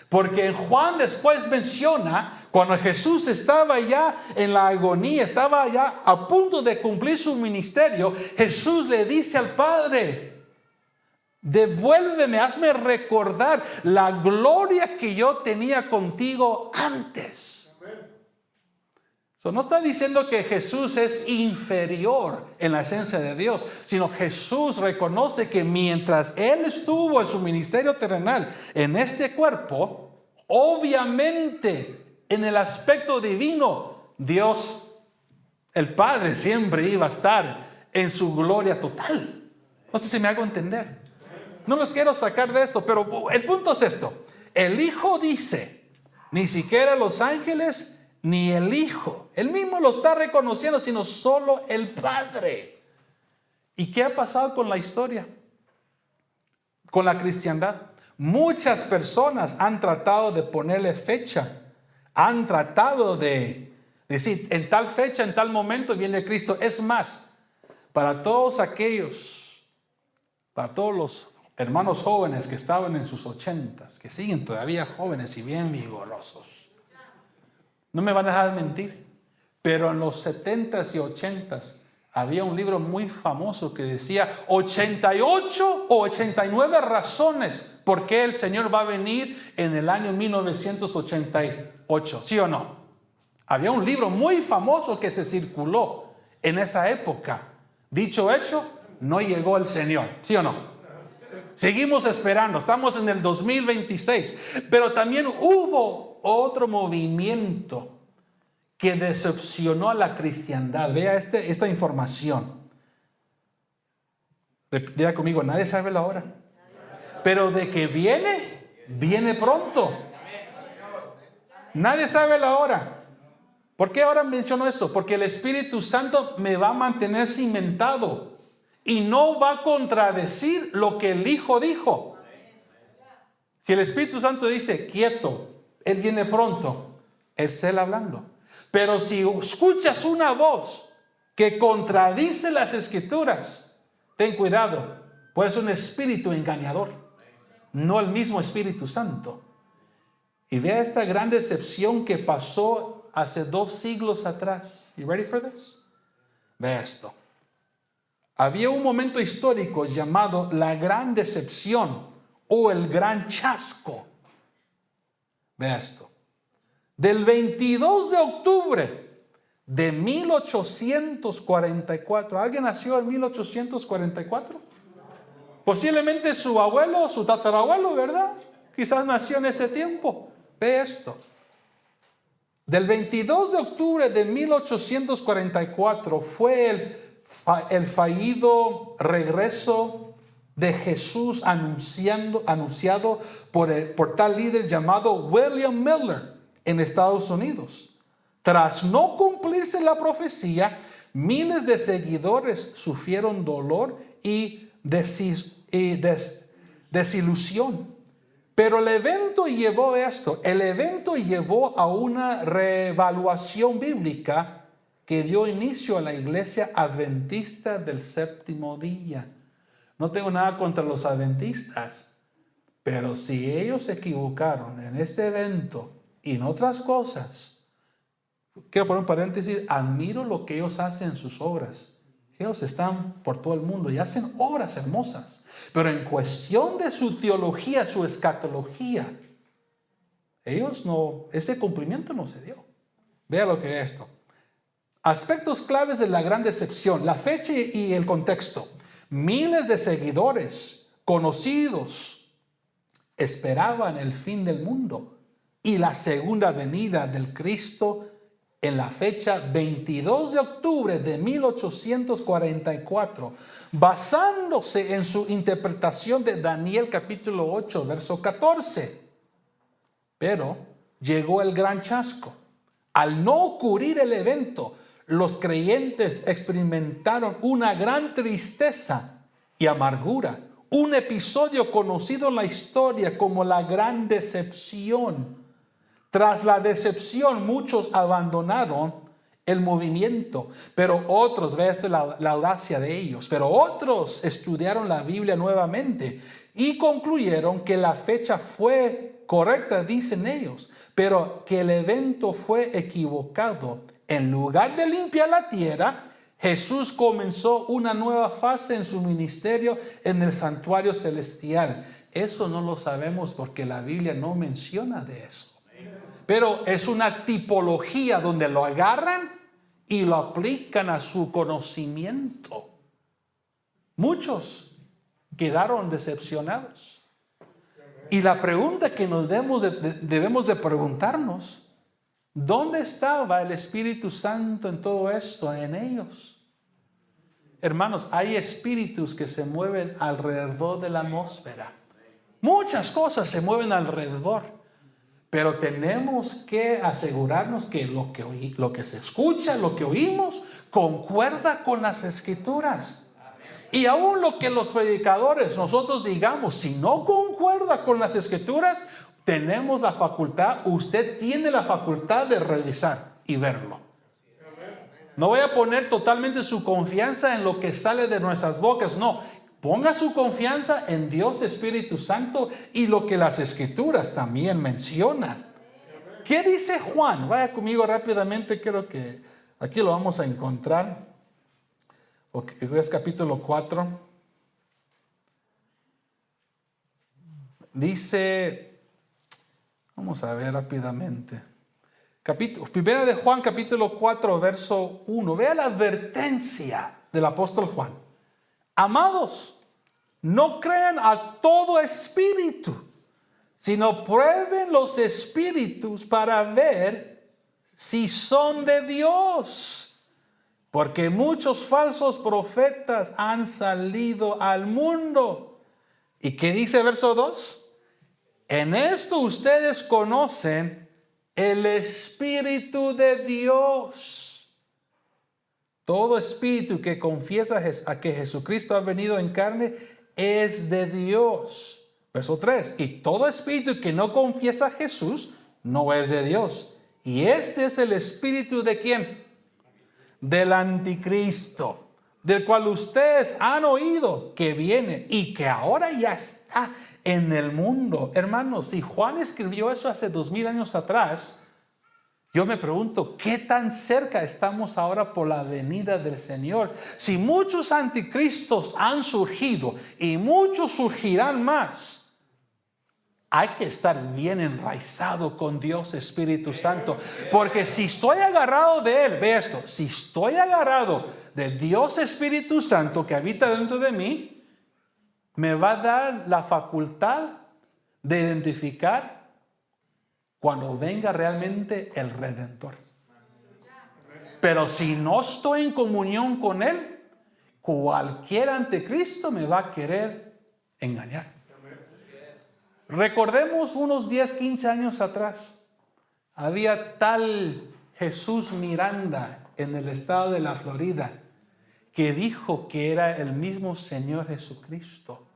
Porque en Juan después menciona, cuando Jesús estaba ya en la agonía, estaba ya a punto de cumplir su ministerio, Jesús le dice al Padre, Devuélveme, hazme recordar la gloria que yo tenía contigo antes. No está diciendo que Jesús es inferior en la esencia de Dios, sino Jesús reconoce que mientras Él estuvo en su ministerio terrenal en este cuerpo, obviamente en el aspecto divino, Dios, el Padre, siempre iba a estar en su gloria total. No sé si me hago entender. No los quiero sacar de esto, pero el punto es esto. El Hijo dice, ni siquiera los ángeles ni el Hijo, Él mismo lo está reconociendo, sino solo el Padre. ¿Y qué ha pasado con la historia? Con la cristiandad. Muchas personas han tratado de ponerle fecha. Han tratado de decir, en tal fecha, en tal momento viene Cristo. Es más, para todos los hermanos jóvenes que estaban en sus 80s, que siguen todavía jóvenes y bien vigorosos, no me van a dejar mentir, pero en los 70s y 80s había un libro muy famoso que decía 88 o 89 razones por qué el Señor va a venir en el año 1988, ¿sí o no? Había un libro muy famoso que se circuló en esa época. Dicho hecho, no llegó el Señor, ¿sí o no? Seguimos esperando, estamos en el 2026, pero también hubo otro movimiento que decepcionó a la cristiandad. Vea esta información. Diga conmigo, nadie sabe la hora, pero de que viene pronto. Nadie sabe la hora. ¿Por qué ahora menciono esto? Porque el Espíritu Santo me va a mantener cimentado y no va a contradecir lo que el Hijo dijo. Si el Espíritu Santo dice, quieto, Él viene pronto, es Él hablando. Pero si escuchas una voz que contradice las Escrituras, ten cuidado, pues es un espíritu engañador, no el mismo Espíritu Santo. Y vea esta gran decepción que pasó hace 2 siglos atrás. You ready for this? Vea esto. Había un momento histórico llamado la gran decepción o el gran chasco. Vea esto. Del 22 de octubre de 1844. ¿Alguien nació en 1844? Posiblemente su abuelo, su tatarabuelo, ¿verdad? Quizás nació en ese tiempo. Ve esto. Del 22 de octubre de 1844 fue el fallido regreso de Jesús anunciado por tal líder llamado William Miller en Estados Unidos. Tras no cumplirse la profecía, miles de seguidores sufrieron dolor y desilusión. Pero el evento llevó a una reevaluación bíblica que dio inicio a la iglesia adventista del séptimo día. No tengo nada contra los adventistas, pero si ellos se equivocaron en este evento y en otras cosas, quiero poner un paréntesis, admiro lo que ellos hacen en sus obras. Ellos están por todo el mundo y hacen obras hermosas. Pero en cuestión de su teología, su escatología, ese cumplimiento no se dio. Vea lo que es esto. Aspectos claves de la gran decepción, la fecha y el contexto. Miles de seguidores conocidos esperaban el fin del mundo y la segunda venida del Cristo en la fecha 22 de octubre de 1844, basándose en su interpretación de Daniel capítulo 8, verso 14. Pero llegó el gran chasco. Al no ocurrir el evento, los creyentes experimentaron una gran tristeza y amargura, un episodio conocido en la historia como la gran decepción. Tras la decepción, muchos abandonaron el movimiento, pero otros, ve esto, la audacia de ellos, pero otros estudiaron la Biblia nuevamente y concluyeron que la fecha fue correcta, dicen ellos, pero que el evento fue equivocado. En lugar de limpiar la tierra, Jesús comenzó una nueva fase en su ministerio en el santuario celestial. Eso no lo sabemos porque la Biblia no menciona de eso. Pero es una tipología donde lo agarran y lo aplican a su conocimiento. Muchos quedaron decepcionados. Y la pregunta que nos debemos de preguntarnos: ¿dónde estaba el Espíritu Santo en todo esto, en ellos? Hermanos, hay espíritus que se mueven alrededor de la atmósfera. Muchas cosas se mueven alrededor. Pero tenemos que asegurarnos que lo que se escucha, lo que oímos, concuerda con las Escrituras. Y aún lo que los predicadores nosotros digamos, si no concuerda con las Escrituras, tenemos la facultad, usted tiene la facultad de revisar y verlo. No voy a poner totalmente su confianza en lo que sale de nuestras bocas, no. Ponga su confianza en Dios Espíritu Santo y lo que las Escrituras también mencionan. ¿Qué dice Juan? Vaya conmigo rápidamente, creo que aquí lo vamos a encontrar. Es capítulo 4. Dice, vamos a ver rápidamente. Primera de Juan, capítulo 4, verso 1. Vea la advertencia del apóstol Juan. Amados, no crean a todo espíritu, sino prueben los espíritus para ver si son de Dios. Porque muchos falsos profetas han salido al mundo. ¿Y qué dice verso 2? En esto ustedes conocen el Espíritu de Dios. Todo espíritu que confiesa a que Jesucristo ha venido en carne es de Dios. Verso 3. Y todo espíritu que no confiesa a Jesús no es de Dios. Y este es el espíritu ¿de quién? Del anticristo, del cual ustedes han oído que viene y que ahora ya está en el mundo. Hermanos, si Juan escribió eso hace 2000 años atrás, yo me pregunto, ¿qué tan cerca estamos ahora por la venida del Señor? Si muchos anticristos han surgido y muchos surgirán más, hay que estar bien enraizado con Dios Espíritu Santo. Porque si estoy agarrado de Él, ve esto, si estoy agarrado de Dios Espíritu Santo que habita dentro de mí, me va a dar la facultad de identificar cuando venga realmente el Redentor. Pero si no estoy en comunión con Él, cualquier anticristo me va a querer engañar. Recordemos unos 10, 15 años atrás, había tal Jesús Miranda en el estado de la Florida que dijo que era el mismo Señor Jesucristo.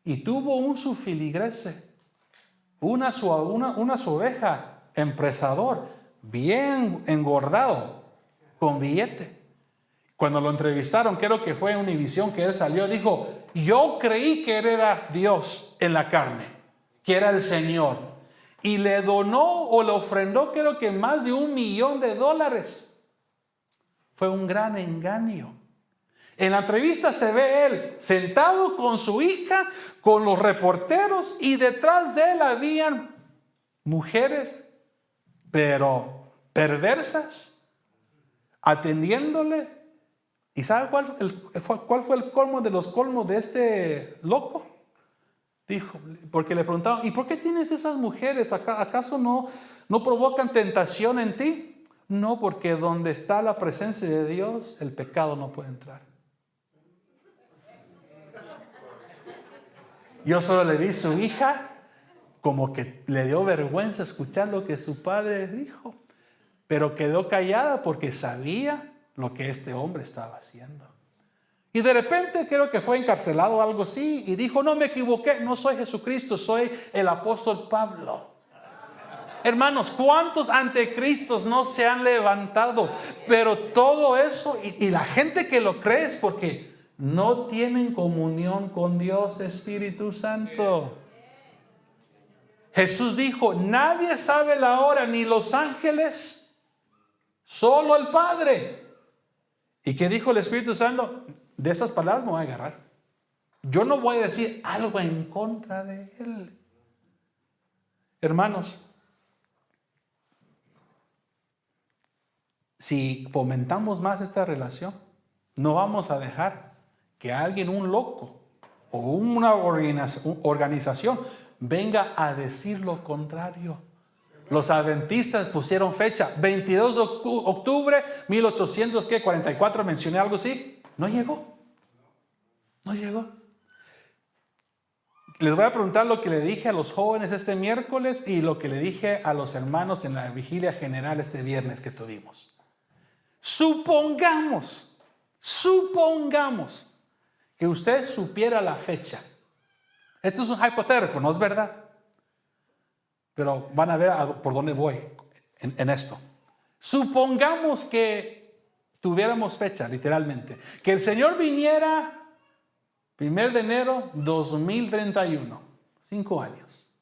Y tuvo un su filigrese, una su oveja, empresador, bien engordado, con billete. Cuando lo entrevistaron, creo que fue en Univisión que él salió, dijo, yo creí que él era Dios en la carne, que era el Señor. Y le donó o le ofrendó creo que más de $1 millón. Fue un gran engaño. En la entrevista se ve él sentado con su hija, con los reporteros, y detrás de él habían mujeres, pero perversas, atendiéndole. ¿Y sabe cuál fue el colmo de los colmos de este loco? Dijo, porque le preguntaban, ¿y por qué tienes esas mujeres? ¿Acaso no provocan tentación en ti? No, porque donde está la presencia de Dios, el pecado no puede entrar. Yo solo le vi a su hija, como que le dio vergüenza escuchar lo que su padre dijo, pero quedó callada porque sabía lo que este hombre estaba haciendo. Y de repente creo que fue encarcelado o algo así, y dijo, no, me equivoqué, no soy Jesucristo, soy el apóstol Pablo. Hermanos, ¿cuántos anticristos no se han levantado? Pero todo eso, y la gente que lo cree es porque no tienen comunión con Dios Espíritu Santo. Jesús dijo, nadie sabe la hora, ni los ángeles, solo el Padre. ¿Y qué dijo el Espíritu Santo? De esas palabras me voy a agarrar. Yo no voy a decir algo en contra de él. Hermanos, si fomentamos más esta relación, no vamos a dejar que alguien, un loco o una organización, venga a decir lo contrario. Los adventistas pusieron fecha, 22 de octubre, 1844, mencioné algo así. No llegó. No llegó. Les voy a preguntar lo que le dije a los jóvenes este miércoles y lo que le dije a los hermanos en la vigilia general este viernes que tuvimos. Supongamos que usted supiera la fecha. Esto es un hipotético, no es verdad. Pero van a ver por dónde voy en esto. Supongamos que tuviéramos fecha, literalmente. Que el Señor viniera 1 de enero 2031. 5 años.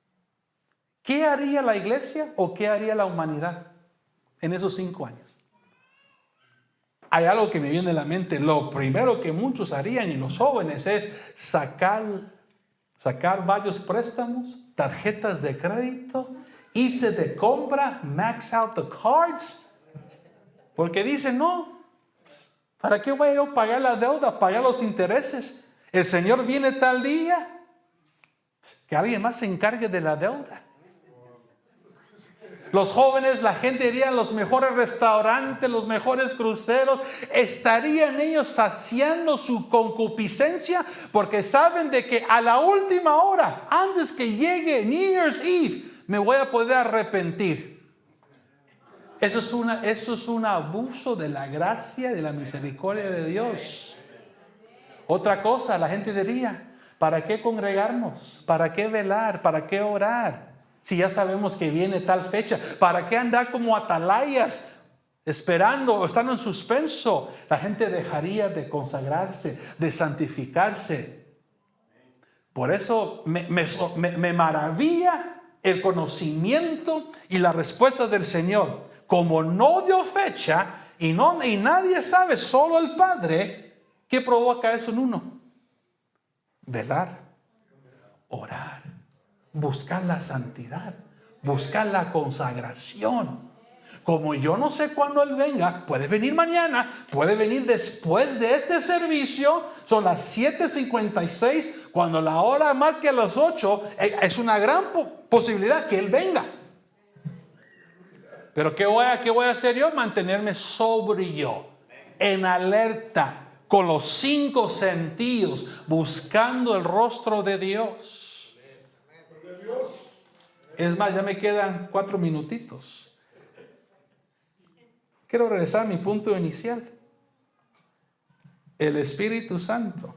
¿Qué haría la iglesia o qué haría la humanidad en esos 5 años? Hay algo que me viene a la mente. Lo primero que muchos harían, y los jóvenes, es sacar varios préstamos, tarjetas de crédito, irse de compra, max out the cards, porque dicen, no, ¿para qué voy a pagar la deuda, pagar los intereses? El Señor viene tal día, que alguien más se encargue de la deuda. Los jóvenes, la gente iría a los mejores restaurantes, los mejores cruceros. Estarían ellos saciando su concupiscencia porque saben de que a la última hora, antes que llegue New Year's Eve, me voy a poder arrepentir. Eso es un abuso de la gracia, de la misericordia de Dios. Otra cosa, la gente diría, ¿para qué congregarnos? ¿Para qué velar? ¿Para qué orar? Si ya sabemos que viene tal fecha, ¿para qué andar como atalayas esperando o estando en suspenso? La gente dejaría de consagrarse, de santificarse. Por eso me maravilla el conocimiento y la respuesta del Señor. Como no dio fecha y nadie sabe, solo el Padre, ¿qué provoca eso en uno? Velar, orar. Buscar la santidad, buscar la consagración. Como yo no sé cuándo Él venga, puede venir mañana, puede venir después de este servicio. Son las 7:56, cuando la hora marque a las 8, es una gran posibilidad que Él venga. Pero ¿qué voy a hacer yo? Mantenerme sobrio, en alerta, con los 5 sentidos, buscando el rostro de Dios. Es más, ya me quedan 4 minutitos. Quiero regresar a mi punto inicial. El Espíritu Santo.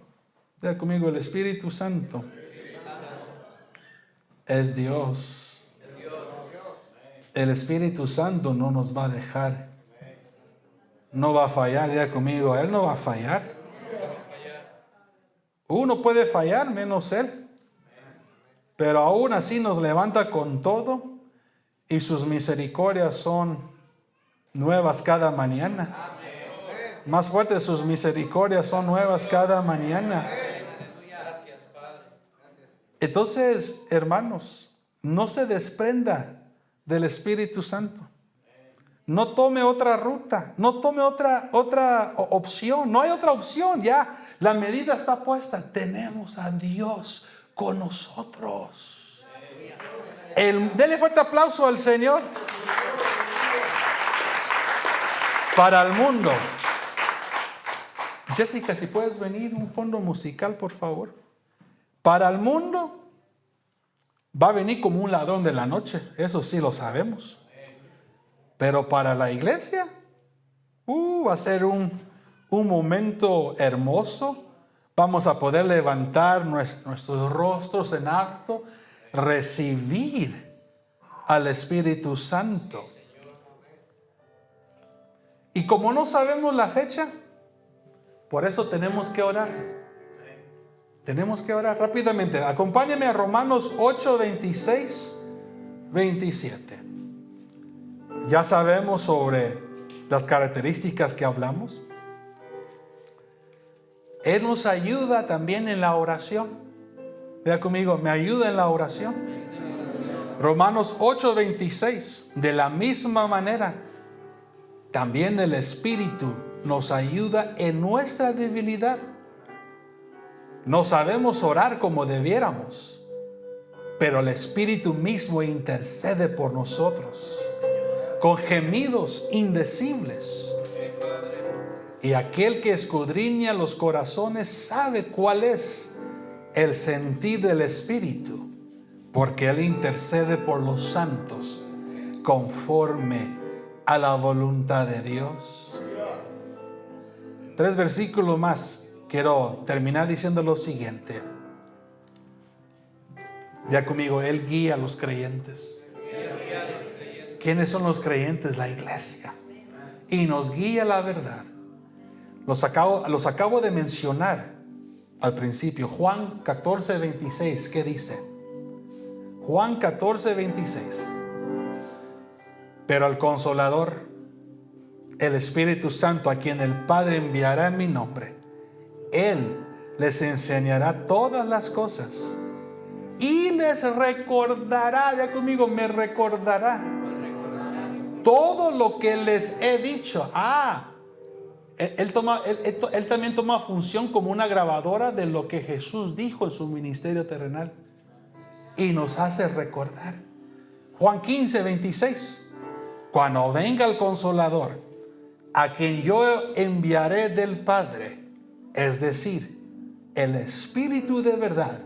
Diga conmigo, el Espíritu Santo es Dios. El Espíritu Santo no nos va a dejar. No va a fallar. Diga conmigo, Él no va a fallar. Uno puede fallar menos Él. Pero aún así nos levanta con todo y sus misericordias son nuevas cada mañana. Más fuerte, sus misericordias son nuevas cada mañana. Entonces, hermanos, no se desprenda del Espíritu Santo. No tome otra ruta, no tome otra opción. No hay otra opción, ya la medida está puesta. Tenemos a Dios con nosotros. Dele fuerte aplauso al Señor. Para el mundo. Jessica, si puedes venir un fondo musical, por favor. Para el mundo va a venir como un ladrón de la noche, eso sí lo sabemos. Pero para la iglesia va a ser un momento hermoso. Vamos a poder levantar nuestros rostros en alto, recibir al Espíritu Santo. Y como no sabemos la fecha, por eso tenemos que orar. Tenemos que orar rápidamente. Acompáñame a Romanos 8, 26, 27. Ya sabemos sobre las características que hablamos. Él nos ayuda también en la oración. Vea conmigo, me ayuda en la oración. Romanos 8:26, de la misma manera, también el Espíritu nos ayuda en nuestra debilidad. No sabemos orar como debiéramos, pero el Espíritu mismo intercede por nosotros con gemidos indecibles. Y aquel que escudriña los corazones sabe cuál es el sentir del Espíritu, porque Él intercede por los santos conforme a la voluntad de Dios. 3 versículos más. Quiero terminar diciendo lo siguiente. Ya conmigo, Él guía a los creyentes. ¿Quiénes son los creyentes? La iglesia. Y nos guía la verdad. Los acabo de mencionar al principio. Juan 14:26, ¿qué dice? Juan 14:26. Pero el Consolador, el Espíritu Santo, a quien el Padre enviará en mi nombre, Él les enseñará todas las cosas y les recordará, ya conmigo, me recordará todo lo que les he dicho. Él también toma función como una grabadora de lo que Jesús dijo en su ministerio terrenal y nos hace recordar. Juan 15:26. Cuando venga el Consolador, a quien yo enviaré del Padre, es decir, el Espíritu de verdad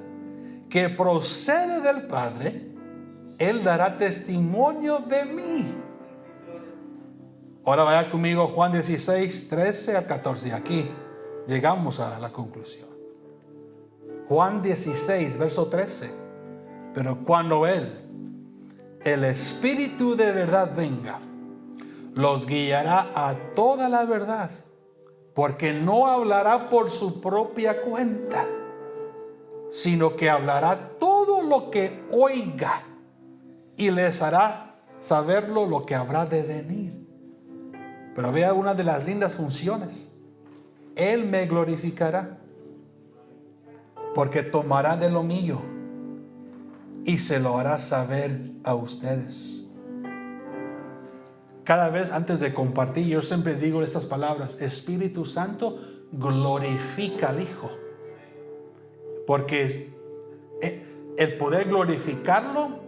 que procede del Padre, Él dará testimonio de mí. Ahora vaya conmigo Juan 16:13-14. Aquí llegamos a la conclusión. Juan 16, verso 13. Pero cuando Él, el Espíritu de verdad, venga, los guiará a toda la verdad, porque no hablará por su propia cuenta, sino que hablará todo lo que oiga y les hará saberlo lo que habrá de venir. Pero vea una de las lindas funciones. Él me glorificará, porque tomará de lo mío y se lo hará saber a ustedes. Cada vez antes de compartir, yo siempre digo estas palabras: Espíritu Santo glorifica al Hijo, porque el poder glorificarlo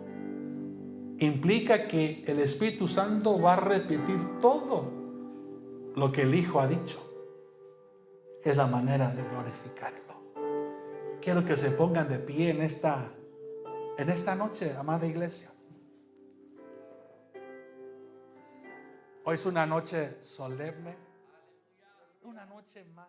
implica que el Espíritu Santo va a repetir todo lo que el Hijo ha dicho. Es la manera de glorificarlo. Quiero que se pongan de pie en esta noche, amada iglesia. Hoy es una noche solemne, una noche más